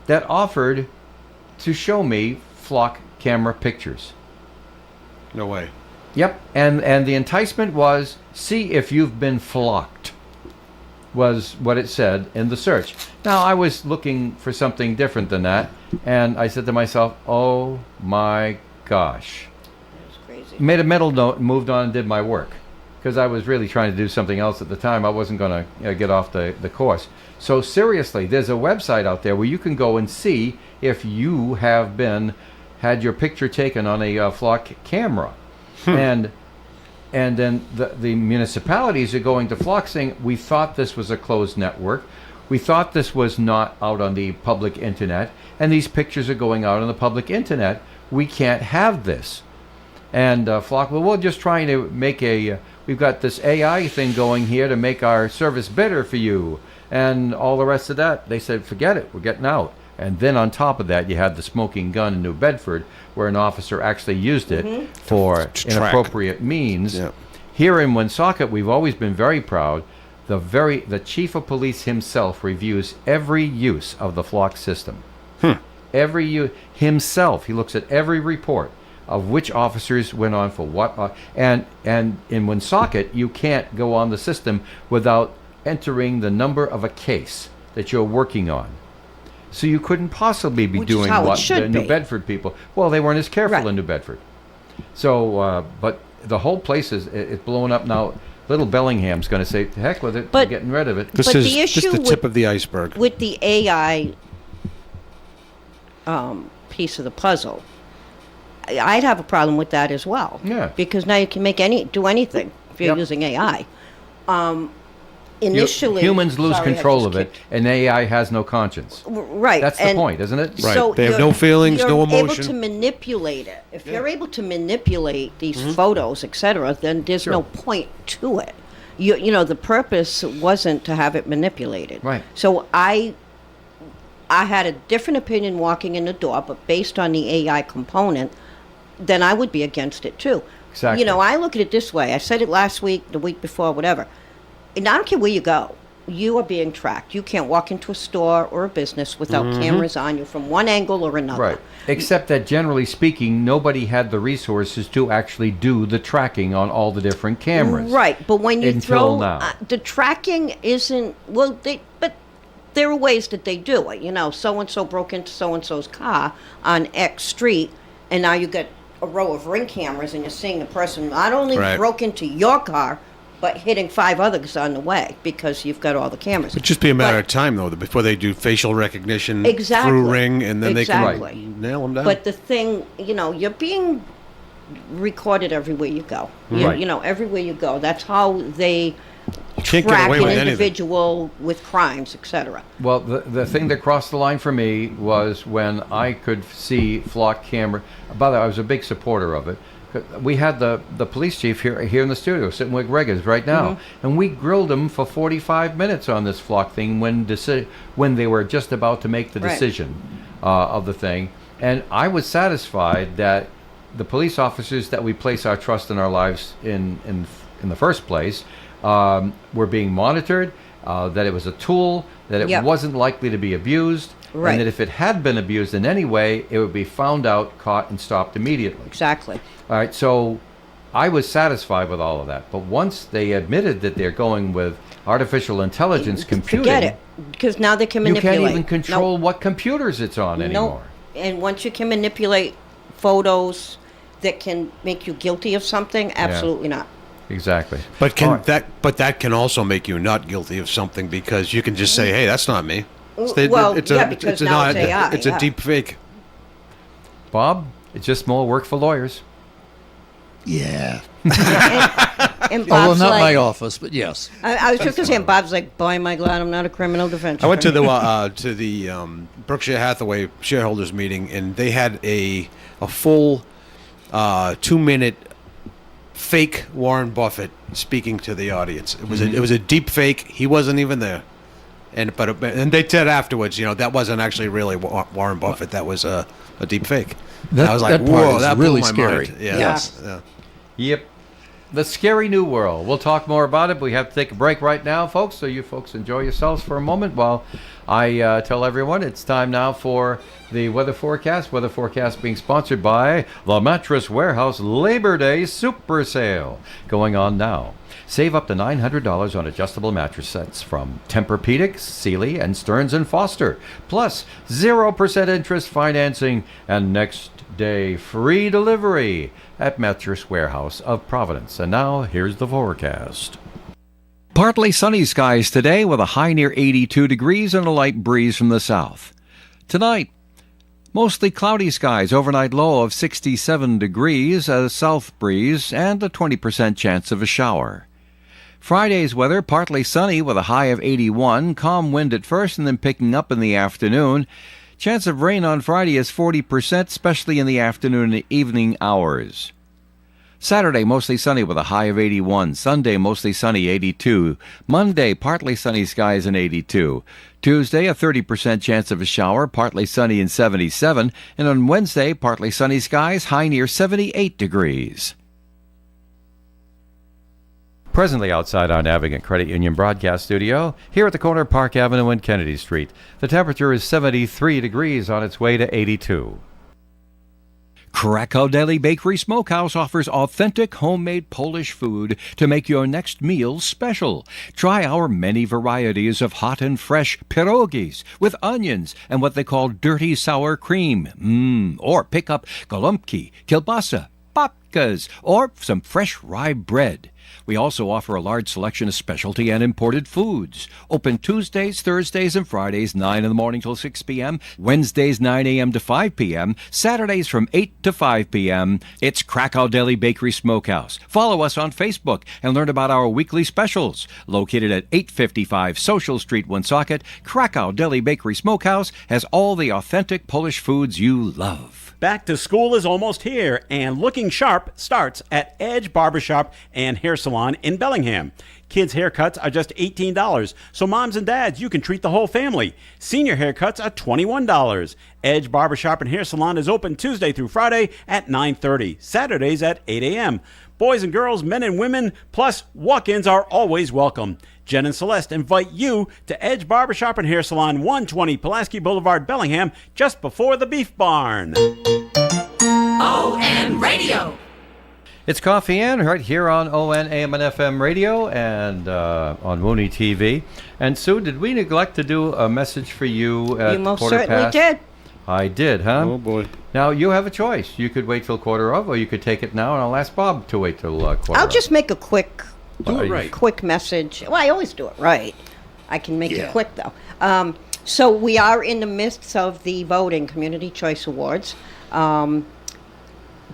Speaker 2: that offered to show me Flock camera pictures.
Speaker 6: No way.
Speaker 2: Yep, and the enticement was, see if you've been flocked, was what it said in the search. Now, I was looking for something different than that, and I said to myself, oh my gosh.
Speaker 4: It's crazy.
Speaker 2: Made a mental note and moved on and did my work, because I was really trying to do something else at the time. I wasn't going to get off the course. So seriously, there's a website out there where you can go and see if you have had your picture taken on a Flock camera. And then the municipalities are going to Flock saying, we thought this was a closed network. We thought this was not out on the public internet. And these pictures are going out on the public internet. We can't have this. And Flock, well, we're just trying to make we've got this AI thing going here to make our service better for you. And all the rest of that, they said, forget it, we're getting out. And then on top of that, you had the smoking gun in New Bedford, where an officer actually used it for
Speaker 6: To track.
Speaker 2: inappropriate means.
Speaker 6: Yeah.
Speaker 2: Here in Woonsocket, we've always been very proud. The chief of police himself reviews every use of the Flock system. Every use himself. He looks at every report. of which officers went on for what. And in Woonsocket, you can't go on the system without entering the number of a case that you're working on. So you couldn't possibly be
Speaker 4: Which is
Speaker 2: doing
Speaker 4: how it
Speaker 2: what
Speaker 4: should
Speaker 2: the New
Speaker 4: be.
Speaker 2: Bedford people. Well, they weren't as careful
Speaker 4: Right.
Speaker 2: in New Bedford. So, but the whole place it's blowing up now. Little Bellingham's going to say, "To heck with it,
Speaker 4: But-
Speaker 2: we're getting rid of it."
Speaker 6: This
Speaker 4: But
Speaker 6: is
Speaker 4: the
Speaker 6: just
Speaker 4: issue
Speaker 6: the tip
Speaker 4: with-
Speaker 6: of the iceberg.
Speaker 4: With the AI piece of the puzzle, I'd have a problem with that as well.
Speaker 2: Yeah.
Speaker 4: Because now you can do anything if you're
Speaker 2: Yep.
Speaker 4: using AI. Initially,
Speaker 2: Humans lose
Speaker 4: sorry, I
Speaker 2: control
Speaker 4: just
Speaker 2: of it, and AI has no conscience.
Speaker 4: Right.
Speaker 2: That's the
Speaker 4: and
Speaker 2: point, isn't it?
Speaker 6: Right.
Speaker 4: So
Speaker 6: They have
Speaker 4: you're-
Speaker 6: no feelings, no
Speaker 4: You're able
Speaker 6: emotion.
Speaker 4: to manipulate it. If you're able to manipulate these photos, etc., then there's no point to it. You know, the purpose wasn't to have it manipulated.
Speaker 2: Right.
Speaker 4: So I had a different opinion walking in the door, but based on the AI component, then I would be against it too.
Speaker 2: Exactly.
Speaker 4: You know, I look at it this way. I said it last week, the week before, whatever. And I don't care where you go. You are being tracked. You can't walk into a store or a business without cameras on you from one angle or another.
Speaker 2: Right. Except that generally speaking, nobody had the resources to actually do the tracking on all the different cameras.
Speaker 4: Right, but when you
Speaker 2: Until
Speaker 4: throw
Speaker 2: now.
Speaker 4: the tracking isn't but there are ways that they do it. You know, so and so broke into so and so's car on X street, and now you get a row of Ring cameras, and you're seeing the person not only
Speaker 6: Right.
Speaker 4: broke into your car, but hitting 5 others on the way because you've got all the cameras.
Speaker 6: It'd just be a matter
Speaker 4: But-
Speaker 6: of time, though, before they do facial recognition
Speaker 4: Exactly.
Speaker 6: through Ring, and then
Speaker 4: Exactly.
Speaker 6: they can nail them down.
Speaker 4: But the thing, you know, you're being recorded everywhere you go.
Speaker 2: Right.
Speaker 4: You know, everywhere you go. That's how they
Speaker 6: can't get
Speaker 4: track
Speaker 6: away
Speaker 4: an
Speaker 6: with anything.
Speaker 4: individual with crimes, etc.
Speaker 2: Well, the thing that crossed the line for me was when I could see flock camera. By the way, I was a big supporter of it. We had the police chief here in the studio sitting with Regas right now, and we grilled him for 45 minutes on this flock thing when they were just about to make the
Speaker 4: Right.
Speaker 2: decision of the thing. And I was satisfied that the police officers that we place our trust in our lives in the first place were being monitored, that it was a tool, that it
Speaker 4: Yep.
Speaker 2: wasn't likely to be abused,
Speaker 4: Right.
Speaker 2: and that if it had been abused in any way, it would be found out, caught, and stopped immediately.
Speaker 4: Exactly.
Speaker 2: All right, so I was satisfied with all of that. But once they admitted that they're going with artificial intelligence computing,
Speaker 4: Forget it, because now they can
Speaker 2: you
Speaker 4: manipulate.
Speaker 2: can't even control
Speaker 4: Nope.
Speaker 2: what computers it's on anymore.
Speaker 4: And once you can manipulate photos that can make you guilty of something, absolutely not.
Speaker 2: Exactly.
Speaker 6: But can
Speaker 2: All right.
Speaker 6: that can also make you not guilty of something, because you can just say, "Hey, that's not me."
Speaker 4: Well, yeah, because now it's AI,
Speaker 6: It's
Speaker 4: yeah.
Speaker 6: a deep fake.
Speaker 2: Bob, it's just more work for lawyers.
Speaker 5: Yeah.
Speaker 4: And
Speaker 5: Oh, well,
Speaker 4: Bob's
Speaker 5: not
Speaker 4: like,
Speaker 5: my office, but yes.
Speaker 4: I was just going to say, and Bob's like, boy, am I glad I'm not a criminal defense
Speaker 6: I went to
Speaker 4: attorney."
Speaker 6: the Berkshire Hathaway shareholders meeting, and they had a full 2-minute fake Warren Buffett speaking to the audience. It was a deep fake. He wasn't even there, and they said afterwards, you know, that wasn't actually really Warren Buffett. That was a deep fake.
Speaker 5: That-
Speaker 6: I was like,
Speaker 5: that part
Speaker 6: whoa,
Speaker 5: is
Speaker 6: that blew
Speaker 5: really
Speaker 6: my
Speaker 5: scary.
Speaker 6: mind. Yeah.
Speaker 4: Yes.
Speaker 6: Yeah.
Speaker 2: Yep. The scary new world. We'll talk more about it. We have to take a break right now, folks. So you folks enjoy yourselves for a moment while I tell everyone it's time now for the weather forecast. Weather forecast being sponsored by the Mattress Warehouse Labor Day Super Sale going on now. Save up to $900 on adjustable mattress sets from Tempur-Pedic, Sealy, and Stearns & Foster. Plus 0% interest financing and next day free delivery at Mattress Warehouse of Providence. And now here's the forecast. Partly sunny skies today with a high near 82 degrees and a light breeze from the south. Tonight, mostly cloudy skies, overnight low of 67 degrees, a south breeze, and a 20% chance of a shower. Friday's weather, partly sunny with a high of 81, calm wind at first and then picking up in the afternoon. Chance of rain on Friday is 40%, especially in the afternoon and evening hours. Saturday, mostly sunny with a high of 81. Sunday, mostly sunny, 82. Monday, partly sunny skies and 82. Tuesday, a 30% chance of a shower, partly sunny and 77. And on Wednesday, partly sunny skies, high near 78 degrees. Presently outside our Navigant Credit Union broadcast studio, here at the corner of Park Avenue and Kennedy Street. The temperature is 73 degrees on its way to 82.
Speaker 1: Krakow Deli Bakery Smokehouse offers authentic homemade Polish food to make your next meal special. Try our many varieties of hot and fresh pierogies with onions and what they call dirty sour cream. Or pick up gołąbki, kielbasa, babkas, or some fresh rye bread. We also offer a large selection of specialty and imported foods. Open Tuesdays, Thursdays, and Fridays, 9 in the morning till 6 p.m., Wednesdays, 9 a.m. to 5 p.m., Saturdays from 8 to 5 p.m. It's Krakow Deli Bakery Smokehouse. Follow us on Facebook and learn about our weekly specials. Located at 855 Social Street, Woonsocket, Krakow Deli Bakery Smokehouse has all the authentic Polish foods you love.
Speaker 7: Back to school is almost here, and looking sharp starts at Edge Barbershop and Hair Salon in Bellingham. Kids' haircuts are just $18, so moms and dads, you can treat the whole family. Senior haircuts are $21. Edge Barbershop and Hair Salon is open Tuesday through Friday at 9:30, Saturdays at 8 a.m. Boys and girls, men and women, plus walk-ins are always welcome. Jen and Celeste invite you to Edge Barbershop and Hair Salon, 120 Pulaski Boulevard, Bellingham, just before the Beef Barn.
Speaker 8: ON Radio.
Speaker 2: It's Coffee In right here on ON AM and FM radio and on Mooney TV. And Sue, did we neglect to do a message for you at
Speaker 4: You most
Speaker 2: quarter
Speaker 4: certainly
Speaker 2: past?
Speaker 4: did.
Speaker 2: I did, huh?
Speaker 6: Oh, boy.
Speaker 2: Now, you have a choice. You could wait till quarter of, or you could take it now, and I'll ask Bob to wait till quarter
Speaker 4: I'll
Speaker 2: of.
Speaker 4: just make a quick
Speaker 6: Do it right.
Speaker 4: message. Well, I always do it right. I can make it quick, though. So we are in the midst of the voting Community Choice Awards.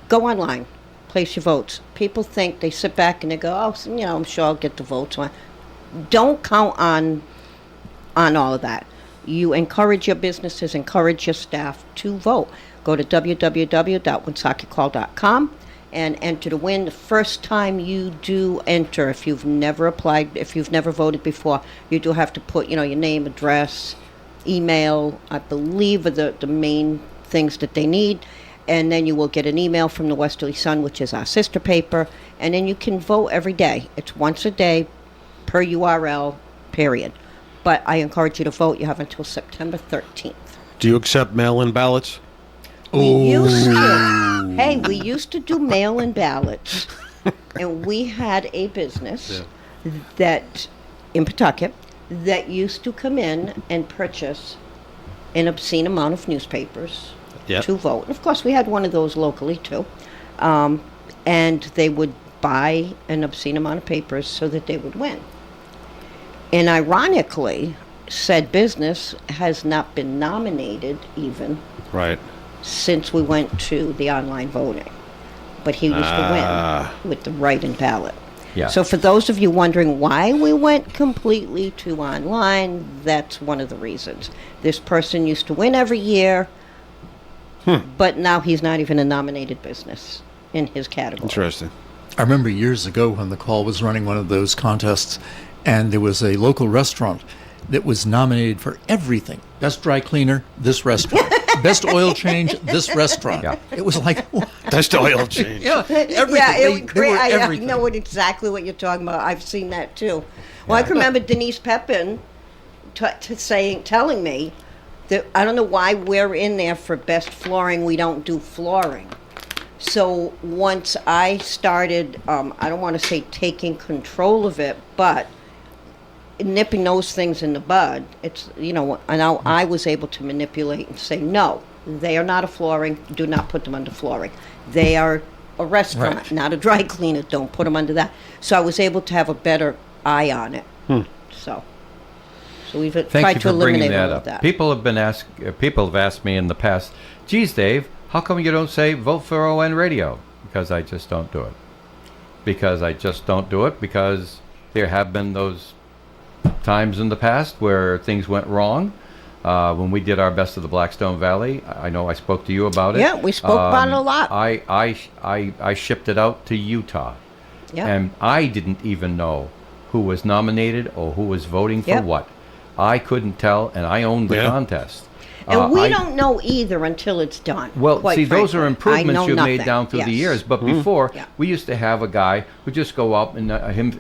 Speaker 4: Go online. Place your votes. People think they sit back and they go, oh, I'm sure I'll get the votes. Don't count on all of that. You encourage your businesses, encourage your staff to vote. Go to www.woonsocketcall.com and enter to win. The first time you do enter, if you've never applied, if you've never voted before, you do have to put, your name, address, email, I believe are the main things that they need. And then you will get an email from the Westerly Sun, which is our sister paper, and then you can vote every day. It's once a day per URL, period. But I encourage you to vote. You have until September 13th.
Speaker 6: Do you accept mail-in ballots?
Speaker 4: We used to. Hey, we used to do mail-in ballots, and we had a business that in Pawtucket that used to come in and purchase an obscene amount of newspapers to vote. And of course, we had one of those locally too, and they would buy an obscene amount of papers so that they would win. And ironically, said business has not been nominated even
Speaker 6: Right.
Speaker 4: since we went to the online voting. But he used to win with the write-in ballot.
Speaker 2: Yeah.
Speaker 4: So for those of you wondering why we went completely to online, that's one of the reasons. This person used to win every year, but now he's not even a nominated business in his category.
Speaker 6: Interesting.
Speaker 5: I remember years ago when the call was running one of those contests, and there was a local restaurant that was nominated for everything. Best dry cleaner, this restaurant. Best oil change, this restaurant.
Speaker 2: Yeah.
Speaker 5: It was like,
Speaker 6: That's the oil change.
Speaker 5: yeah, everything.
Speaker 4: Yeah,
Speaker 5: They
Speaker 4: it,
Speaker 5: were
Speaker 4: I
Speaker 5: everything.
Speaker 4: know exactly what you're talking about. I've seen that too. Well, I can remember Denise Pepin telling me that I don't know why we're in there for best flooring. We don't do flooring. So once I started, I don't want to say taking control of it, but nipping those things in the bud, it's, now I was able to manipulate and say, no, they are not a flooring, do not put them under flooring. They are a restaurant,
Speaker 5: Right.
Speaker 4: not a dry cleaner, don't put them under that. So I was able to have a better eye on it. So we've
Speaker 2: Thank
Speaker 4: tried
Speaker 2: you
Speaker 4: to
Speaker 2: for bringing
Speaker 4: eliminate
Speaker 2: that
Speaker 4: all
Speaker 2: up.
Speaker 4: of that.
Speaker 2: People have asked me in the past, geez, Dave, how come you don't say vote for ON Radio? Because I just don't do it. Because there have been those times in the past where things went wrong. When we did our Best of the Blackstone Valley, I know I spoke to you about it.
Speaker 4: Yeah, we spoke about it a lot.
Speaker 2: I shipped it out to Utah.
Speaker 4: Yeah.
Speaker 2: And I didn't even know who was nominated or who was voting for
Speaker 4: Yep.
Speaker 2: what. I couldn't tell, and I owned the
Speaker 6: Yeah.
Speaker 2: contest.
Speaker 4: And we
Speaker 2: I-
Speaker 4: don't know either until it's done.
Speaker 2: Well,
Speaker 4: quite
Speaker 2: see, those are
Speaker 4: frankly. I
Speaker 2: improvements
Speaker 4: know
Speaker 2: you've made
Speaker 4: nothing.
Speaker 2: down through the
Speaker 4: Yes.
Speaker 2: years. But before,
Speaker 4: Yeah.
Speaker 2: we used to have a guy who just go up and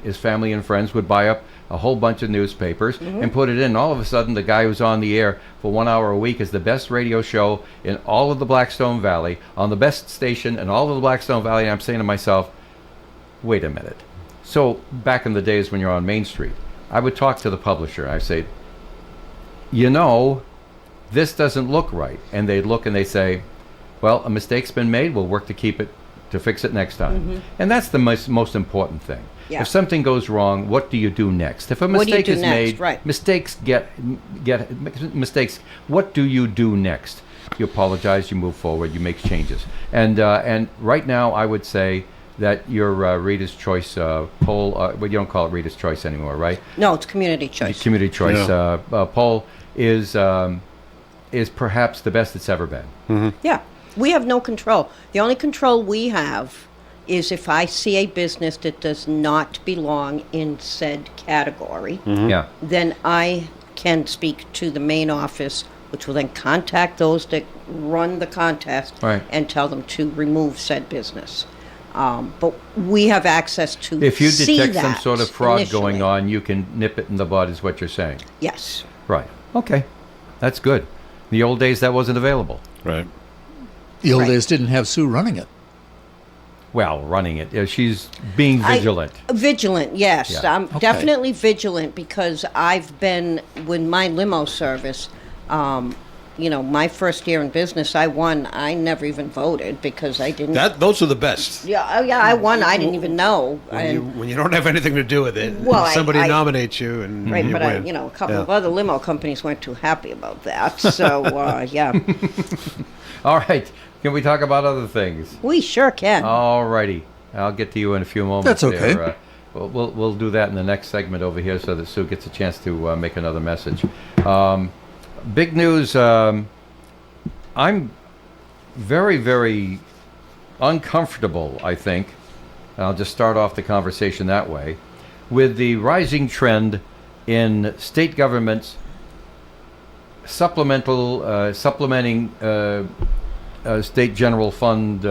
Speaker 2: his family and friends would buy up a whole bunch of newspapers
Speaker 4: Mm-hmm.
Speaker 2: and put it in. All of a sudden, the guy who's on the air for 1 hour a week is the best radio show in all of the Blackstone Valley, on the best station in all of the Blackstone Valley. And I'm saying to myself, wait a minute. So back in the days when you're on Main Street, I would talk to the publisher. I say, this doesn't look right. And they'd look and they say, well, a mistake's been made. We'll work to fix it next time. And that's the most important thing.
Speaker 4: Yeah.
Speaker 2: If something goes wrong, what do you do next? If a
Speaker 4: What do you
Speaker 2: mistake
Speaker 4: do
Speaker 2: is
Speaker 4: next?
Speaker 2: made,
Speaker 4: Right.
Speaker 2: mistakes get mistakes. What do you do next? You apologize. You move forward. You make changes. And right now, I would say that your Reader's Choice poll. Well, you don't call it Reader's Choice anymore, right?
Speaker 4: No, it's community choice.
Speaker 2: Community Choice
Speaker 6: Yeah.
Speaker 2: poll is perhaps the best it's ever been.
Speaker 4: Yeah, we have no control. The only control we have is if I see a business that does not belong in said category,
Speaker 2: Yeah.
Speaker 4: then I can speak to the main office, which will then contact those that run the contest
Speaker 2: Right.
Speaker 4: and tell them to remove said business. But we have access to
Speaker 2: If you
Speaker 4: see
Speaker 2: detect some
Speaker 4: that
Speaker 2: sort of fraud
Speaker 4: initially.
Speaker 2: going on, you can nip it in the bud, is what you're saying.
Speaker 4: Yes.
Speaker 2: Right. Okay. That's good. In the old days, that wasn't available.
Speaker 6: Right.
Speaker 5: The old
Speaker 4: Right.
Speaker 5: days didn't have Sue running it.
Speaker 2: Well, running it. She's being vigilant.
Speaker 4: Vigilant, yes.
Speaker 2: Yeah.
Speaker 4: I'm definitely vigilant because I've been with my limo service. My first year in business, I won. I never even voted because I didn't.
Speaker 6: Those are the best.
Speaker 4: I won. I didn't even know.
Speaker 6: When you don't have anything to do with it,
Speaker 4: Well,
Speaker 6: somebody
Speaker 4: I-
Speaker 6: nominates you and
Speaker 4: Right,
Speaker 6: you
Speaker 4: but
Speaker 6: win.
Speaker 4: a couple
Speaker 6: Yeah.
Speaker 4: of other limo companies weren't too happy about that. So, yeah,
Speaker 2: All right. Can we talk about other things?
Speaker 4: we sure can.
Speaker 2: All righty. I'll get to you in a few moments.
Speaker 5: That's okay.
Speaker 2: there. We'll do that in the next segment over here so that Sue gets a chance to make another message. Big news. I'm very, very uncomfortable, I think, and I'll just start off the conversation that way, with the rising trend in state governments supplementing state general fund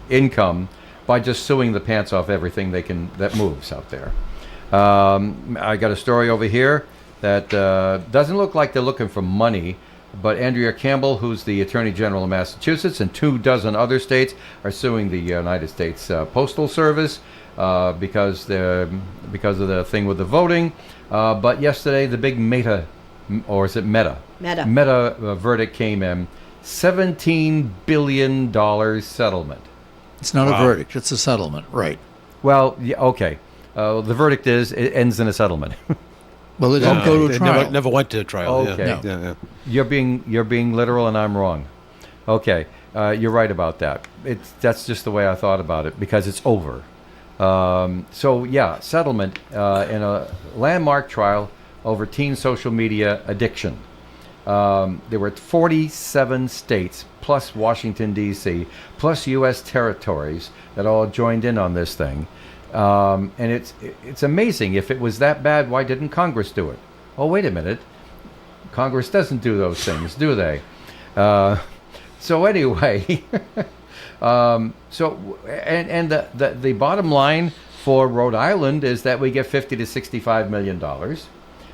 Speaker 2: income by just suing the pants off everything that moves out there. I got a story over here that doesn't look like they're looking for money, but Andrea Campbell, who's the Attorney General of Massachusetts, and 24 other states are suing the United States Postal Service because of the thing with the voting. But yesterday, the big Meta verdict came in. $17 billion settlement.
Speaker 5: It's not a verdict; it's a settlement, right?
Speaker 2: Well, yeah, okay. The verdict is it ends in a settlement.
Speaker 5: Well, it didn't go to
Speaker 6: They
Speaker 5: trial.
Speaker 6: Never went to trial.
Speaker 2: Okay.
Speaker 6: Yeah.
Speaker 5: No.
Speaker 6: Yeah.
Speaker 2: You're being literal, and I'm wrong. Okay, you're right about that. That's just the way I thought about it because it's over. So yeah, settlement in a landmark trial over teen social media addiction. There were 47 states plus Washington D.C. plus U.S. territories that all joined in on this thing. And it's amazing. If it was that bad, why didn't Congress do it? Oh, wait a minute. Congress doesn't do those things, do they? So anyway, the bottom line for Rhode Island is that we get $50 to $65 million.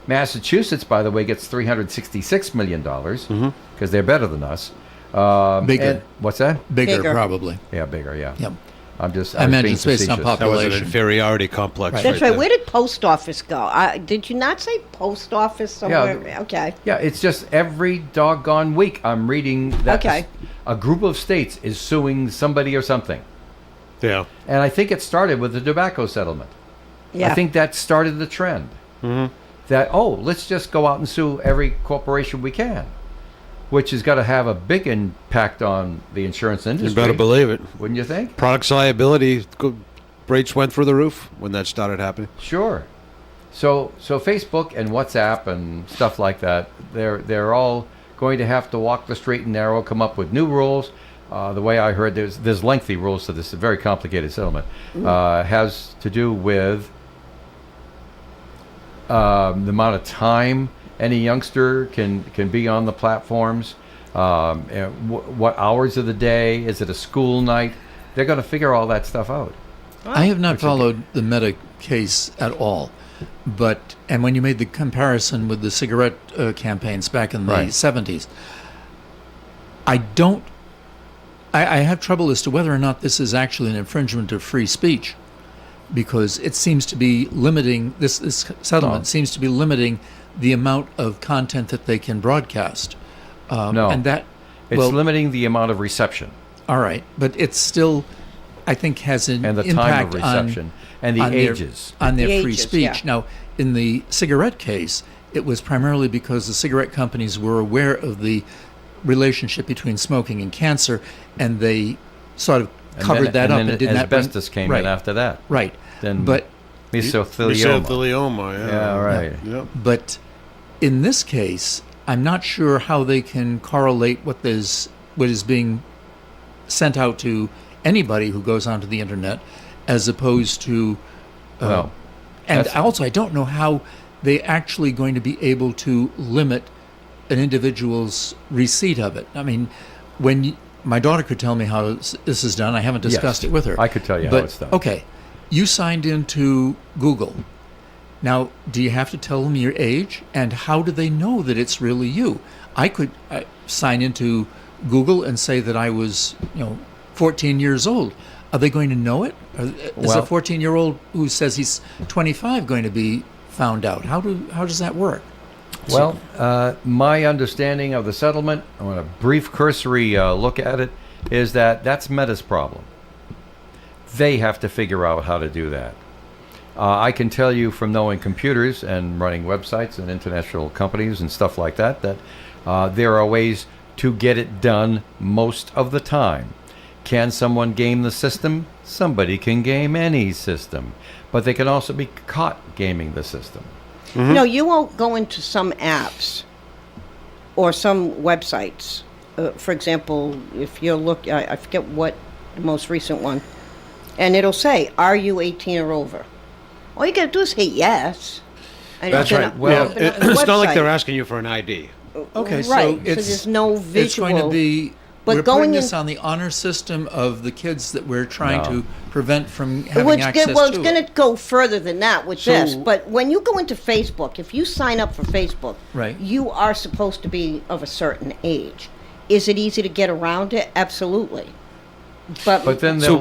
Speaker 2: Massachusetts, by the way, gets $366 million because they're better than us.
Speaker 5: Bigger.
Speaker 2: and- what's that?
Speaker 5: Bigger,
Speaker 4: Bigger.
Speaker 5: probably.
Speaker 2: Yeah, bigger. Yeah.
Speaker 5: Yep.
Speaker 2: I
Speaker 5: I
Speaker 2: was
Speaker 5: imagine
Speaker 2: being
Speaker 5: it's based on
Speaker 2: facetious.
Speaker 6: That was an
Speaker 5: population.
Speaker 6: inferiority complex.
Speaker 4: That's right.
Speaker 6: there.
Speaker 4: Where did post office go? Did you not say post office somewhere? Okay.
Speaker 2: Yeah, it's just every doggone week I'm reading that
Speaker 4: Okay.
Speaker 2: a group of states is suing somebody or something.
Speaker 6: Yeah.
Speaker 2: And I think it started with the tobacco settlement.
Speaker 4: Yeah.
Speaker 2: I think that started the trend. That, let's just go out and sue every corporation we can, which has got to have a big impact on the insurance industry.
Speaker 6: You better believe it.
Speaker 2: Wouldn't you think?
Speaker 6: Products liability rates went through the roof when that started happening.
Speaker 2: Sure. So Facebook and WhatsApp and stuff like that, they're all going to have to walk the straight and narrow, come up with new rules. The way I heard, there's lengthy rules to this, a very complicated settlement. Has to do with the amount of time Any youngster can be on the platforms. What hours of the day? Is it a school night? They're going to figure all that stuff out.
Speaker 5: I have not followed the Meta case at all, and when you made the comparison with the cigarette campaigns back in the
Speaker 2: Right.
Speaker 5: 70s, I have trouble as to whether or not this is actually an infringement of free speech, because it seems to be limiting this settlement
Speaker 2: No.
Speaker 5: seems to be limiting the amount of content that they can broadcast.
Speaker 2: No.
Speaker 5: And that
Speaker 2: It's
Speaker 5: well,
Speaker 2: limiting the amount of reception
Speaker 5: all right, but it's still, I think, has an
Speaker 2: and the time
Speaker 5: impact
Speaker 2: of reception and the
Speaker 5: on
Speaker 2: ages.
Speaker 5: on their
Speaker 4: The
Speaker 5: free
Speaker 4: ages,
Speaker 5: speech.
Speaker 4: yeah.
Speaker 5: Now, in the cigarette case, it was primarily because the cigarette companies were aware of the relationship between smoking and cancer, and they sort of covered that up
Speaker 2: and
Speaker 5: and did not
Speaker 2: asbestos came
Speaker 5: right,
Speaker 2: in after that.
Speaker 5: right.
Speaker 2: Then
Speaker 5: But
Speaker 2: mesothelioma.
Speaker 6: Mesothelioma, yeah.
Speaker 2: Yeah, right.
Speaker 6: Yep.
Speaker 5: But in this case, I'm not sure how they can correlate what is being sent out to anybody who goes onto the internet, as opposed to.
Speaker 2: Well,
Speaker 5: And
Speaker 2: that's-
Speaker 5: also, I don't know how they actually going to be able to limit an individual's receipt of it. I mean, my daughter could tell me how this is done. I haven't discussed
Speaker 2: Yes,
Speaker 5: it with her.
Speaker 2: I could tell you how
Speaker 5: But,
Speaker 2: it's done.
Speaker 5: Okay, you signed into Google. Now, do you have to tell them your age? And how do they know that it's really you? I could sign into Google and say that I was, 14 years old. Are they going to know it? Is
Speaker 2: Well-
Speaker 5: a 14-year-old who says he's 25 going to be found out? How does that work?
Speaker 2: Well, my understanding of the settlement, I want a brief cursory look at it, is that that's Meta's problem. They have to figure out how to do that. I can tell you from knowing computers and running websites and international companies and stuff like that, that there are ways to get it done most of the time. Can someone game the system? Somebody can game any system. But they can also be caught gaming the system.
Speaker 4: No, you won't go into some apps or some websites. For example, if you look, I forget what the most recent one, and it'll say, "Are you 18 or over?" All you got to do is hit yes. And
Speaker 6: That's
Speaker 4: it's
Speaker 6: right.
Speaker 4: gonna
Speaker 2: Well,
Speaker 4: open up the
Speaker 6: it's not like they're
Speaker 4: website.
Speaker 6: asking you for an ID.
Speaker 5: Okay,
Speaker 4: Right,
Speaker 5: so
Speaker 4: so
Speaker 5: it's
Speaker 4: there's no
Speaker 5: It's going to
Speaker 4: visual-
Speaker 5: be.
Speaker 4: But
Speaker 5: We're
Speaker 4: going
Speaker 5: putting this
Speaker 4: in-
Speaker 5: on the honor system of the kids that we're trying
Speaker 2: No.
Speaker 5: to prevent from having
Speaker 4: Well,
Speaker 5: access
Speaker 4: it's
Speaker 5: to
Speaker 4: going
Speaker 5: it.
Speaker 4: to go further than that with this.
Speaker 5: So-
Speaker 4: But when you go into Facebook, if you sign up for Facebook,
Speaker 5: Right.
Speaker 4: you are supposed to be of a certain age. Is it easy to get around it? Absolutely.
Speaker 2: But then
Speaker 6: So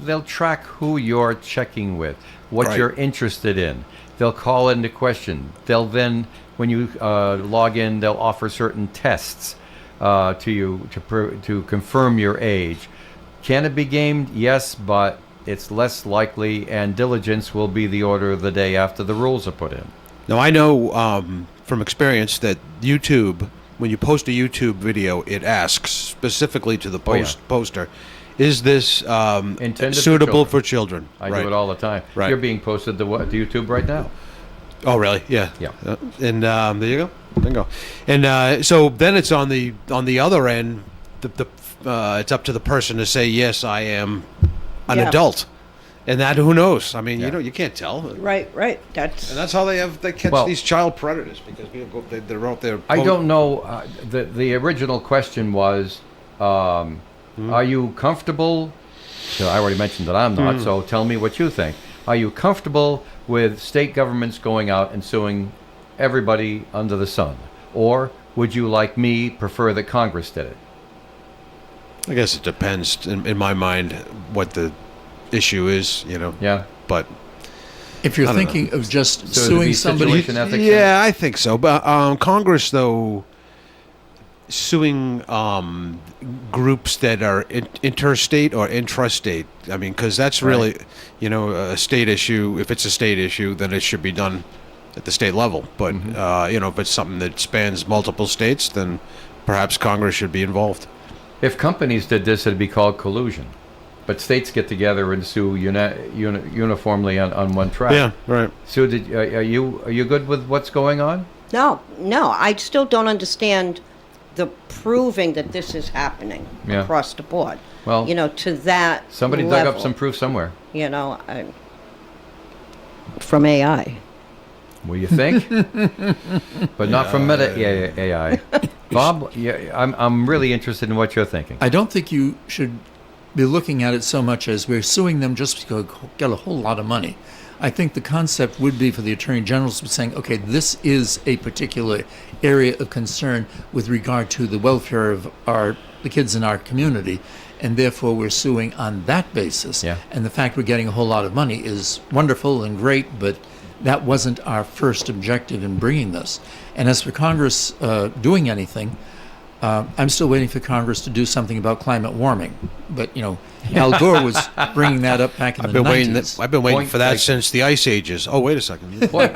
Speaker 2: they'll track who you're checking with, what
Speaker 6: Right.
Speaker 2: you're interested in. They'll call into question. They'll then, when you log in, they'll offer certain tests to you to confirm your age. Can it be gamed? Yes, but it's less likely, and diligence will be the order of the day after the rules are put in.
Speaker 6: Now, I know from experience that YouTube, when you post a YouTube video, it asks specifically to the
Speaker 2: Oh, yeah.
Speaker 6: poster, is this
Speaker 2: Intended for
Speaker 6: suitable
Speaker 2: children.
Speaker 6: for children?
Speaker 2: I
Speaker 6: Right.
Speaker 2: do it all the time.
Speaker 6: Right.
Speaker 2: You're being posted to YouTube right now.
Speaker 6: Oh, really? Yeah.
Speaker 2: Yeah.
Speaker 6: And there you go. Bingo. And so then it's on the other end. It's up to the person to say, yes, I am an
Speaker 4: Yeah.
Speaker 6: adult, and that who knows? I mean,
Speaker 2: Yeah.
Speaker 6: you can't tell.
Speaker 4: Right. That's
Speaker 6: And that's how they catch
Speaker 2: Well-
Speaker 6: these child predators, because people they're out there.
Speaker 2: I don't know. The original question was, are you comfortable? So I already mentioned that I'm not. So tell me what you think. Are you comfortable with state governments going out and suing everybody under the sun, or would you, like me, prefer that Congress did it?
Speaker 6: I guess it depends, in my mind, what the issue is.
Speaker 2: Yeah.
Speaker 6: But
Speaker 5: If you're
Speaker 6: I don't know.
Speaker 5: thinking of just
Speaker 2: So it'd
Speaker 5: suing
Speaker 2: be
Speaker 5: somebody,
Speaker 2: situation ethics.
Speaker 6: yeah, I think so. But Congress, though, suing groups that are interstate or intrastate. I mean, because that's really, a state issue. If it's a state issue, then it should be done at the state level. But if it's something that spans multiple states, then perhaps Congress should be involved.
Speaker 2: If companies did this, it'd be called collusion. But states get together and sue uniformly on one track.
Speaker 6: Yeah, right.
Speaker 2: So, are you good with what's going on?
Speaker 4: no. I still don't understand the proving that this is happening
Speaker 2: Yeah.
Speaker 4: across the board.
Speaker 2: Well,
Speaker 4: To that
Speaker 2: Somebody dug
Speaker 4: level,
Speaker 2: up some proof somewhere.
Speaker 4: from AI.
Speaker 2: Well, you think? But not from Meta AI. Bob, yeah, I'm really interested in what you're thinking.
Speaker 5: I don't think you should be looking at it so much as we're suing them just to get a whole lot of money. I think the concept would be for the Attorney General to be saying, okay, this is a particular area of concern with regard to the welfare of the kids in our community, and therefore we're suing on that basis.
Speaker 2: Yeah.
Speaker 5: And the fact we're getting a whole lot of money is wonderful and great, but that wasn't our first objective in bringing this. And as for Congress doing anything, I'm still waiting for Congress to do something about climate warming. But, Al Gore was bringing that up back in the 90s.
Speaker 6: I've been waiting
Speaker 2: Point
Speaker 6: for that
Speaker 2: taken.
Speaker 6: since the Ice Ages. Oh, wait a second.
Speaker 2: Point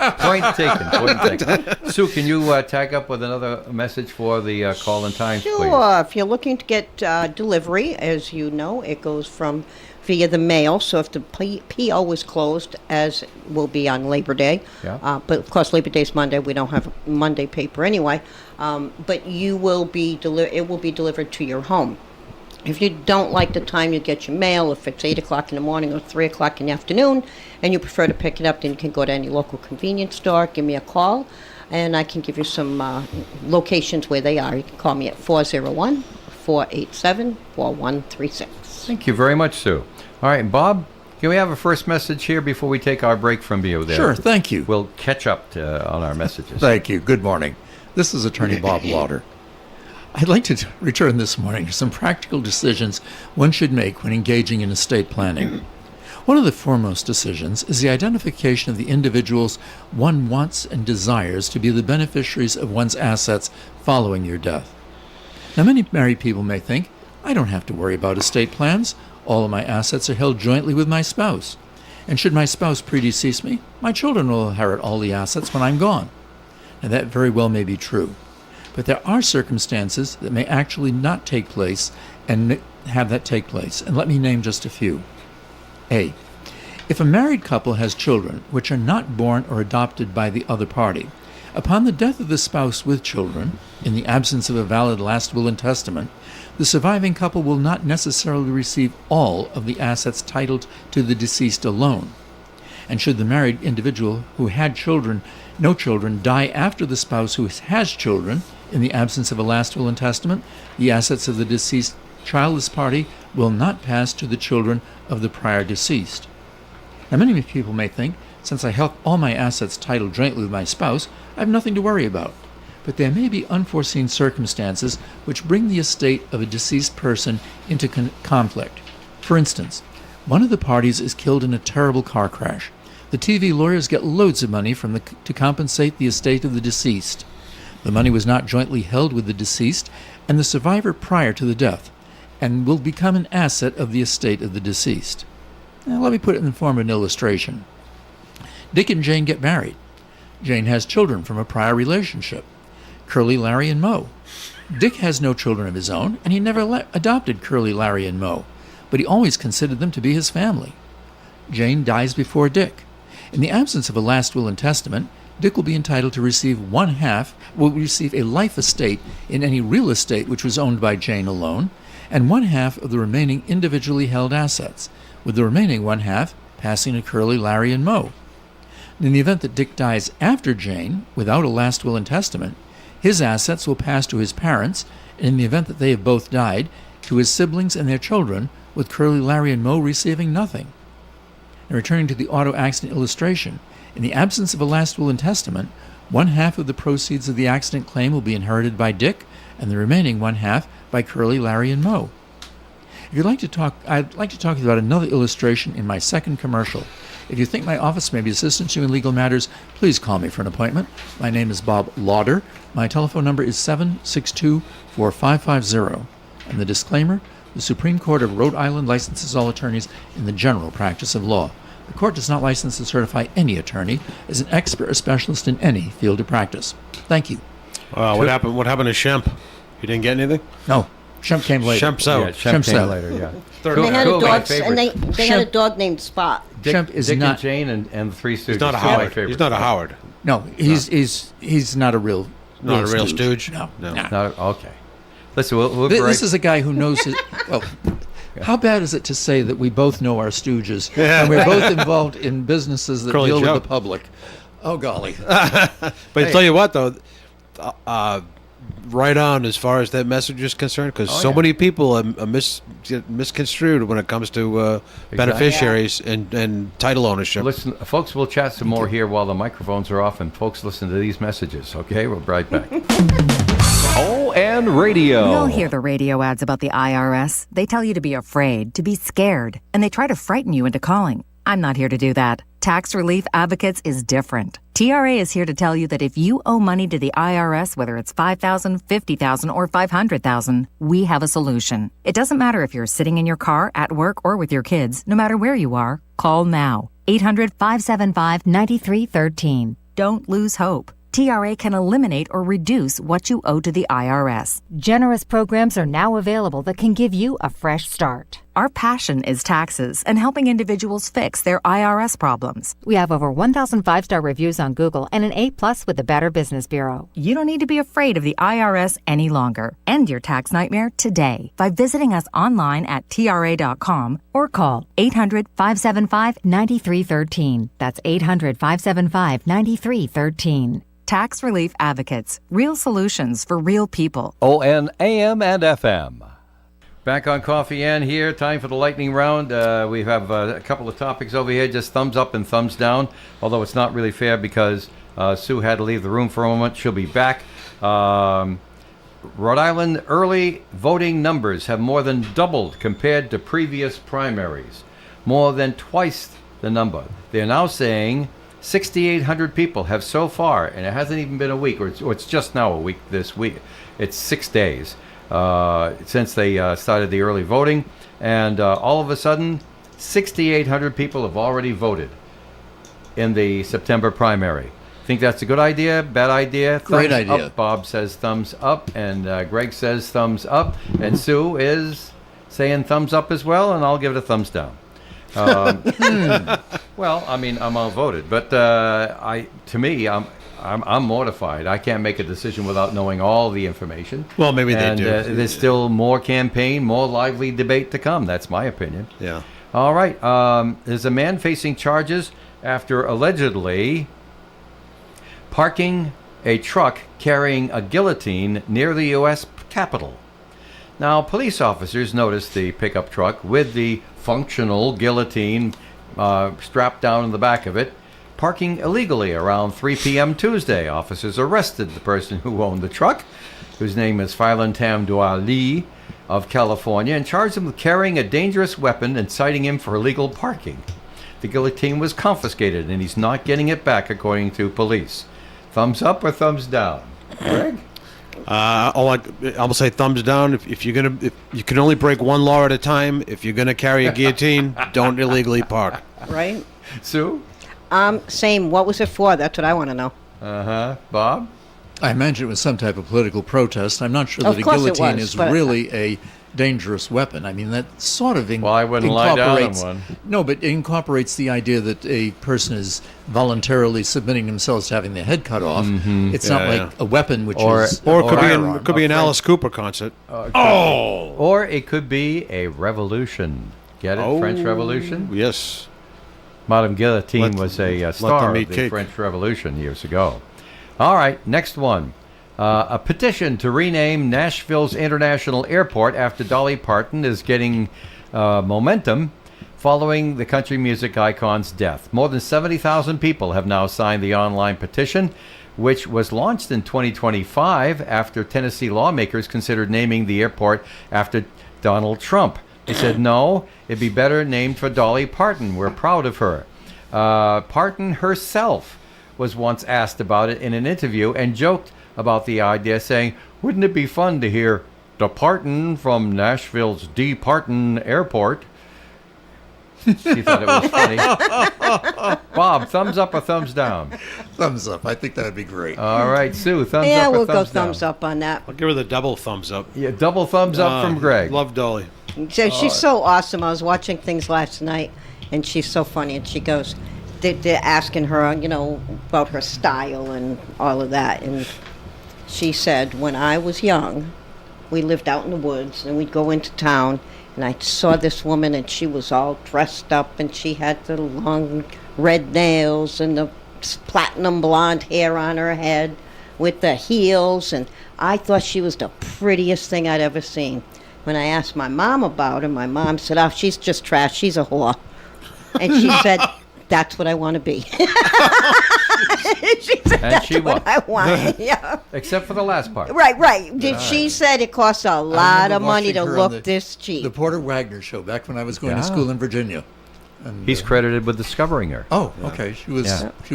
Speaker 2: taken. Sue, can you tag up with another message for the Call-in Times, please?
Speaker 4: Sure. If you're looking to get delivery, as you know, it goes via the mail. So if the PO is closed, as will be on Labor Day,
Speaker 2: Yeah.
Speaker 4: but of course Labor Day is Monday. We don't have a Monday paper anyway. But you will be it will be delivered to your home. If you don't like the time you get your mail, if it's 8 o'clock in the morning or 3 o'clock in the afternoon, and you prefer to pick it up, then you can go to any local convenience store, give me a call, and I can give you some locations where they are. You can call me at 401-487-4136.
Speaker 2: Thank you very much, Sue. All right, Bob, can we have a first message here before we take our break from you there?
Speaker 5: Sure, thank you.
Speaker 2: We'll catch up on our messages.
Speaker 5: Thank you. Good morning. This is Attorney Bob Lauder. I'd like to return this morning to some practical decisions one should make when engaging in estate planning. One of the foremost decisions is the identification of the individuals one wants and desires to be the beneficiaries of one's assets following your death. Now, many married people may think, I don't have to worry about estate plans. All of my assets are held jointly with my spouse. And should my spouse predecease me, my children will inherit all the assets when I'm gone. Now, that very well may be true. But there are circumstances that may actually not take place and have that take place. And let me name just a few. A. If a married couple has children which are not born or adopted by the other party, upon the death of the spouse with children, in the absence of a valid last will and testament, the surviving couple will not necessarily receive all of the assets titled to the deceased alone. And should the married individual who had no children, die after the spouse who has children, in the absence of a last will and testament, the assets of the deceased childless party will not pass to the children of the prior deceased. Now, many people may think, since I have all my assets titled jointly with my spouse, I have nothing to worry about. But there may be unforeseen circumstances which bring the estate of a deceased person into conflict. For instance, one of the parties is killed in a terrible car crash. The TV lawyers get loads of money to compensate the estate of the deceased. The money was not jointly held with the deceased and the survivor prior to the death, and will become an asset of the estate of the deceased. Now, let me put it in the form of an illustration. Dick and Jane get married. Jane has children from a prior relationship, Curly, Larry, and Moe. Dick has no children of his own, and he never adopted Curly, Larry, and Moe, but he always considered them to be his family. Jane dies before Dick. In the absence of a last will and testament, Dick will be entitled to receive will receive a life estate in any real estate which was owned by Jane alone, and 1/2 of the remaining individually held assets, with the remaining 1/2 passing to Curly, Larry, and Moe. In the event that Dick dies after Jane, without a last will and testament, his assets will pass to his parents, and in the event that they have both died, to his siblings and their children, with Curly, Larry, and Moe receiving nothing. And returning to the auto accident illustration, in the absence of a last will and testament, 1/2 of the proceeds of the accident claim will be inherited by Dick, and the remaining 1/2 by Curly, Larry, and Moe. If you'd like to talk, I'd like to talk to you about another illustration in my second commercial. If you think my office may be assistance to you in legal matters, please call me for an appointment. My name is Bob Lauder. My telephone number is 762-4550. And the disclaimer, the Supreme Court of Rhode Island licenses all attorneys in the general practice of law. The court does not license and certify any attorney as an expert or specialist in any field of practice. Thank you.
Speaker 6: What happened? What happened to Shemp? You didn't get anything?
Speaker 5: No, Shemp came later.
Speaker 6: Shemp's out.
Speaker 2: Yeah, Shemp
Speaker 5: Shemp's
Speaker 2: came
Speaker 5: out.
Speaker 2: later, yeah.
Speaker 4: And they had a
Speaker 2: Two of my
Speaker 4: dog, and they had a
Speaker 5: Shemp-
Speaker 4: dog named Spot.
Speaker 5: Shemp is
Speaker 2: Dick
Speaker 5: not.
Speaker 2: and Jane and the Three Stooges.
Speaker 6: He's not a
Speaker 2: Two of my
Speaker 6: Howard.
Speaker 2: favorites.
Speaker 6: He's not a Howard.
Speaker 5: No, he's not a real.
Speaker 6: Not a real stooge?
Speaker 5: No,
Speaker 6: No.
Speaker 5: nah.
Speaker 2: Okay. Listen, we'll
Speaker 5: This is a guy who knows his. Well, how bad is it to say that we both know our stooges and we're both involved in businesses that
Speaker 6: Curly
Speaker 5: deal
Speaker 6: Joe.
Speaker 5: with the public? Oh, golly.
Speaker 6: But I tell you what, though, right on as far as that message is concerned, because so
Speaker 2: yeah.
Speaker 6: many people are get misconstrued when it comes to beneficiaries and title ownership.
Speaker 2: Listen, folks, we'll chat some more here while the microphones are off, and folks, listen to these messages, okay? We'll be right back. ON Radio.
Speaker 8: We all hear the radio ads about the IRS. They tell you to be afraid, to be scared, and they try to frighten you into calling. I'm not here to do that. Tax Relief Advocates is different. TRA is here to tell you that if you owe money to the IRS, whether it's $5,000, $50,000, or $500,000, we have a solution. It doesn't matter if you're sitting in your car, at work, or with your kids. No matter where you are, call now. 800-575-9313. Don't lose hope. TRA can eliminate or reduce what you owe to the IRS.
Speaker 9: Generous programs are now available that can give you a fresh start.
Speaker 8: Our passion is taxes and helping individuals fix their IRS problems.
Speaker 9: We have over 1,000 5-star reviews on Google and an A+ with the Better Business Bureau.
Speaker 8: You don't need to be afraid of the IRS any longer. End your tax nightmare today by visiting us online at TRA.com or call 800-575-9313. That's 800-575-9313. Tax Relief Advocates. Real solutions for real people.
Speaker 1: ON AM and FM.
Speaker 2: Back on Coffee and here. Time for the lightning round. We have a couple of topics over here, just thumbs up and thumbs down, although it's not really fair because Sue had to leave the room for a moment. She'll be back. Rhode Island early voting numbers have more than doubled compared to previous primaries. More than twice the number. They're now saying 6,800 people have so far, and it hasn't even been a week, or it's just now a week this week. It's 6 days since they started the early voting, and all of a sudden, 6,800 people have already voted in the September primary. Think that's a good idea? Bad idea?
Speaker 5: Great
Speaker 2: Thumbs
Speaker 5: idea.
Speaker 2: Up. Bob says thumbs up, and Greg says thumbs up, and Sue is saying thumbs up as well, and I'll give it a thumbs down. Well, I mean, I'm outvoted, but to me, I'm mortified. I can't make a decision without knowing all the information.
Speaker 6: Well, maybe
Speaker 2: and,
Speaker 6: they do.
Speaker 2: There's still more campaign, more lively debate to come. That's my opinion.
Speaker 6: Yeah.
Speaker 2: All right. There's a man facing charges after allegedly parking a truck carrying a guillotine near the U.S. Capitol. Now, police officers noticed the pickup truck with the functional guillotine strapped down in the back of it, parking illegally around 3 p.m. Tuesday. Officers arrested the person who owned the truck, whose name is Phylon Tam Dua Lee of California, and charged him with carrying a dangerous weapon and citing him for illegal parking. The guillotine was confiscated, and he's not getting it back, according to police. Thumbs up or thumbs down? Greg?
Speaker 6: I'm gonna say thumbs down. If you can only break one law at a time. If you're gonna carry a guillotine, don't illegally park.
Speaker 4: Right?
Speaker 2: Sue?
Speaker 4: Same. What was it for? That's what I want to know.
Speaker 2: Bob?
Speaker 5: I imagine it was some type of political protest. I'm not sure
Speaker 4: Of
Speaker 5: that a
Speaker 4: course it
Speaker 5: guillotine
Speaker 4: was,
Speaker 5: is
Speaker 4: but-
Speaker 5: really a dangerous weapon. I mean, that sort of
Speaker 2: Well, I wouldn't lie down on
Speaker 5: incorporates...
Speaker 2: one.
Speaker 5: No, but it incorporates the idea that a person is voluntarily submitting themselves to having their head cut off. It's not
Speaker 6: Yeah,
Speaker 5: like a weapon, which
Speaker 2: Or-
Speaker 5: is
Speaker 6: Or it
Speaker 5: a
Speaker 6: could
Speaker 5: firearm.
Speaker 6: be an Alice Cooper concert.
Speaker 2: Or it could be a revolution. Get it? French Revolution?
Speaker 6: Yes.
Speaker 2: Madame Guillotine
Speaker 6: Let-
Speaker 2: was a
Speaker 6: let
Speaker 2: star
Speaker 6: them
Speaker 2: of
Speaker 6: eat
Speaker 2: the
Speaker 6: cake.
Speaker 2: French Revolution years ago. All right, next one. A petition to rename Nashville's International Airport after Dolly Parton is getting momentum following the country music icon's death. More than 70,000 people have now signed the online petition, which was launched in 2025 after Tennessee lawmakers considered naming the airport after Donald Trump. They said, no, it'd be better named for Dolly Parton. We're proud of her. Parton herself was once asked about it in an interview and joked about the idea, saying, wouldn't it be fun to hear "Departin' from Nashville's D. Parton Airport"? She thought it was funny. Bob, thumbs up or thumbs down?
Speaker 5: Thumbs up. I think that would be great.
Speaker 2: All right, Sue, thumbs
Speaker 4: Yeah,
Speaker 2: up or
Speaker 4: we'll go
Speaker 2: thumbs down?
Speaker 4: thumbs up on that.
Speaker 6: I'll give her the double thumbs up.
Speaker 2: Yeah, double thumbs up from Greg.
Speaker 6: Love Dolly.
Speaker 4: So she's so awesome. I was watching things last night, and she's so funny. And she goes, they're asking her, about her style and all of that. And she said, when I was young, we lived out in the woods, and we'd go into town, and I saw this woman, and she was all dressed up, and she had the long red nails and the platinum blonde hair on her head with the heels, and I thought she was the prettiest thing I'd ever seen. When I asked my mom about her, my mom said, "Oh, she's just trash. She's a whore." And she said, "That's what I want to be." She said,
Speaker 2: And
Speaker 4: "That's
Speaker 2: she
Speaker 4: what
Speaker 2: was.
Speaker 4: I want." Yeah.
Speaker 2: Except for the last part.
Speaker 4: Right. She said it costs a lot of money to look this cheap.
Speaker 5: The Porter Wagner show back when I was going
Speaker 2: Yeah.
Speaker 5: to school in Virginia. And,
Speaker 2: He's credited with discovering her.
Speaker 5: Oh, okay. She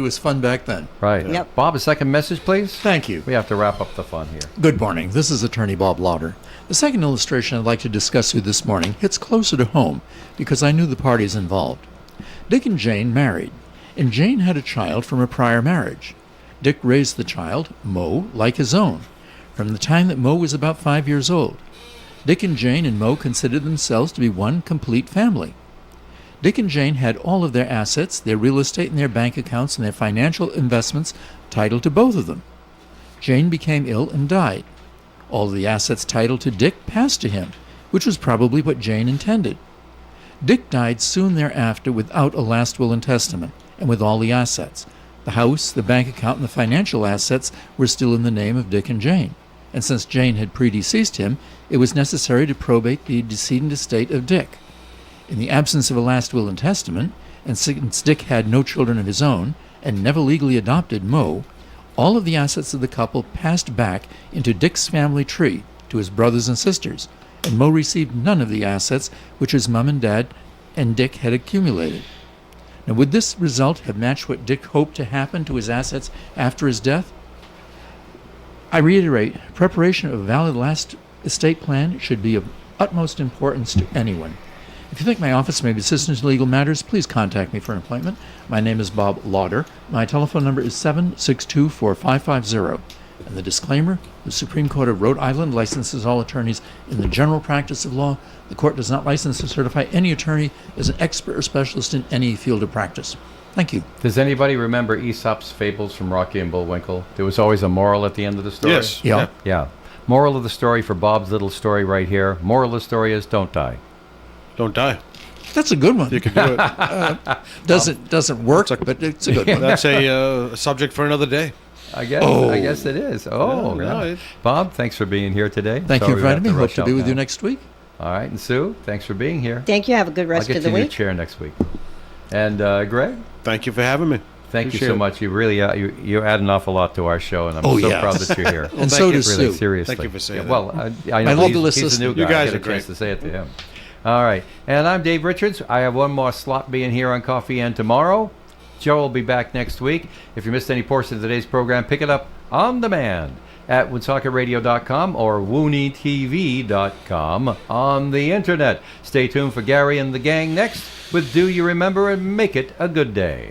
Speaker 5: was fun back then.
Speaker 2: Right.
Speaker 4: Yep.
Speaker 2: Bob, a second message, please.
Speaker 5: Thank you.
Speaker 2: We have to wrap up the fun here.
Speaker 5: Good morning. This is Attorney Bob Lauder. The second illustration I'd like to discuss with you this morning hits closer to home because I knew the parties involved. Dick and Jane married, and Jane had a child from a prior marriage. Dick raised the child, Mo, like his own, from the time that Mo was about 5 years old. Dick and Jane and Mo considered themselves to be one complete family. Dick and Jane had all of their assets, their real estate and their bank accounts and their financial investments titled to both of them. Jane became ill and died. All of the assets titled to Dick passed to him, which was probably what Jane intended. Dick died soon thereafter without a last will and testament, and with all the assets. The house, the bank account, and the financial assets were still in the name of Dick and Jane. And since Jane had predeceased him, it was necessary to probate the decedent estate of Dick. In the absence of a last will and testament, and since Dick had no children of his own, and never legally adopted Mo, all of the assets of the couple passed back into Dick's family tree to his brothers and sisters, and Mo received none of the assets which his mom and dad and Dick had accumulated. Now, would this result have matched what Dick hoped to happen to his assets after his death? I reiterate, preparation of a valid last estate plan should be of utmost importance to anyone. If you think my office may be assistance in legal matters, please contact me for an appointment. My name is Bob Lauder. My telephone number is 762-4550. And the disclaimer, the Supreme Court of Rhode Island licenses all attorneys in the general practice of law. The court does not license or certify any attorney as an expert or specialist in any field of practice. Thank you.
Speaker 2: Does anybody remember Aesop's fables from Rocky and Bullwinkle? There was always a moral at the end of the story.
Speaker 6: Yes.
Speaker 5: Yeah.
Speaker 2: Yeah. Moral of the story for Bob's little story right here. Moral of the story is don't die.
Speaker 6: Don't die.
Speaker 5: That's a good one.
Speaker 6: You can do it.
Speaker 5: Doesn't work, but it's a good one.
Speaker 6: That's a subject for another day.
Speaker 2: I guess it is. Oh,
Speaker 6: Yeah,
Speaker 2: right.
Speaker 6: no,
Speaker 2: Bob, thanks for being here today.
Speaker 5: Thank
Speaker 2: Sorry
Speaker 5: you for
Speaker 2: we
Speaker 5: having me.
Speaker 2: have
Speaker 5: Hope
Speaker 2: rush
Speaker 5: to be
Speaker 2: out
Speaker 5: with you
Speaker 2: now.
Speaker 5: next week.
Speaker 2: All right, and Sue, thanks for being here.
Speaker 4: Thank you. Have a good
Speaker 2: I'll
Speaker 4: rest
Speaker 2: get
Speaker 4: of the
Speaker 2: you a new
Speaker 4: week.
Speaker 2: chair next week. And Greg,
Speaker 6: Thank you for having me.
Speaker 2: thank you
Speaker 6: Appreciate
Speaker 2: so
Speaker 6: it.
Speaker 2: much. You really you add an awful lot to our show, and I'm
Speaker 5: Oh,
Speaker 2: so
Speaker 5: yes.
Speaker 2: proud that you're here.
Speaker 5: And so does
Speaker 2: Really,
Speaker 5: Sue.
Speaker 2: seriously.
Speaker 6: Thank you for saying
Speaker 2: Yeah,
Speaker 6: that.
Speaker 2: well, I know
Speaker 5: My
Speaker 2: he's,
Speaker 5: local
Speaker 2: he's a new
Speaker 5: assistant.
Speaker 2: guy.
Speaker 6: You guys
Speaker 2: I get
Speaker 6: are
Speaker 2: a chance
Speaker 6: great.
Speaker 2: to say it to him. All right, and I'm Dave Richards. I have one more slot being here on Coffee and tomorrow. Joe will be back next week. If you missed any portion of today's program, pick it up on demand at woonsockeradio.com or woonytv.com on the internet. Stay tuned for Gary and the gang next with Do You Remember and Make It a Good Day.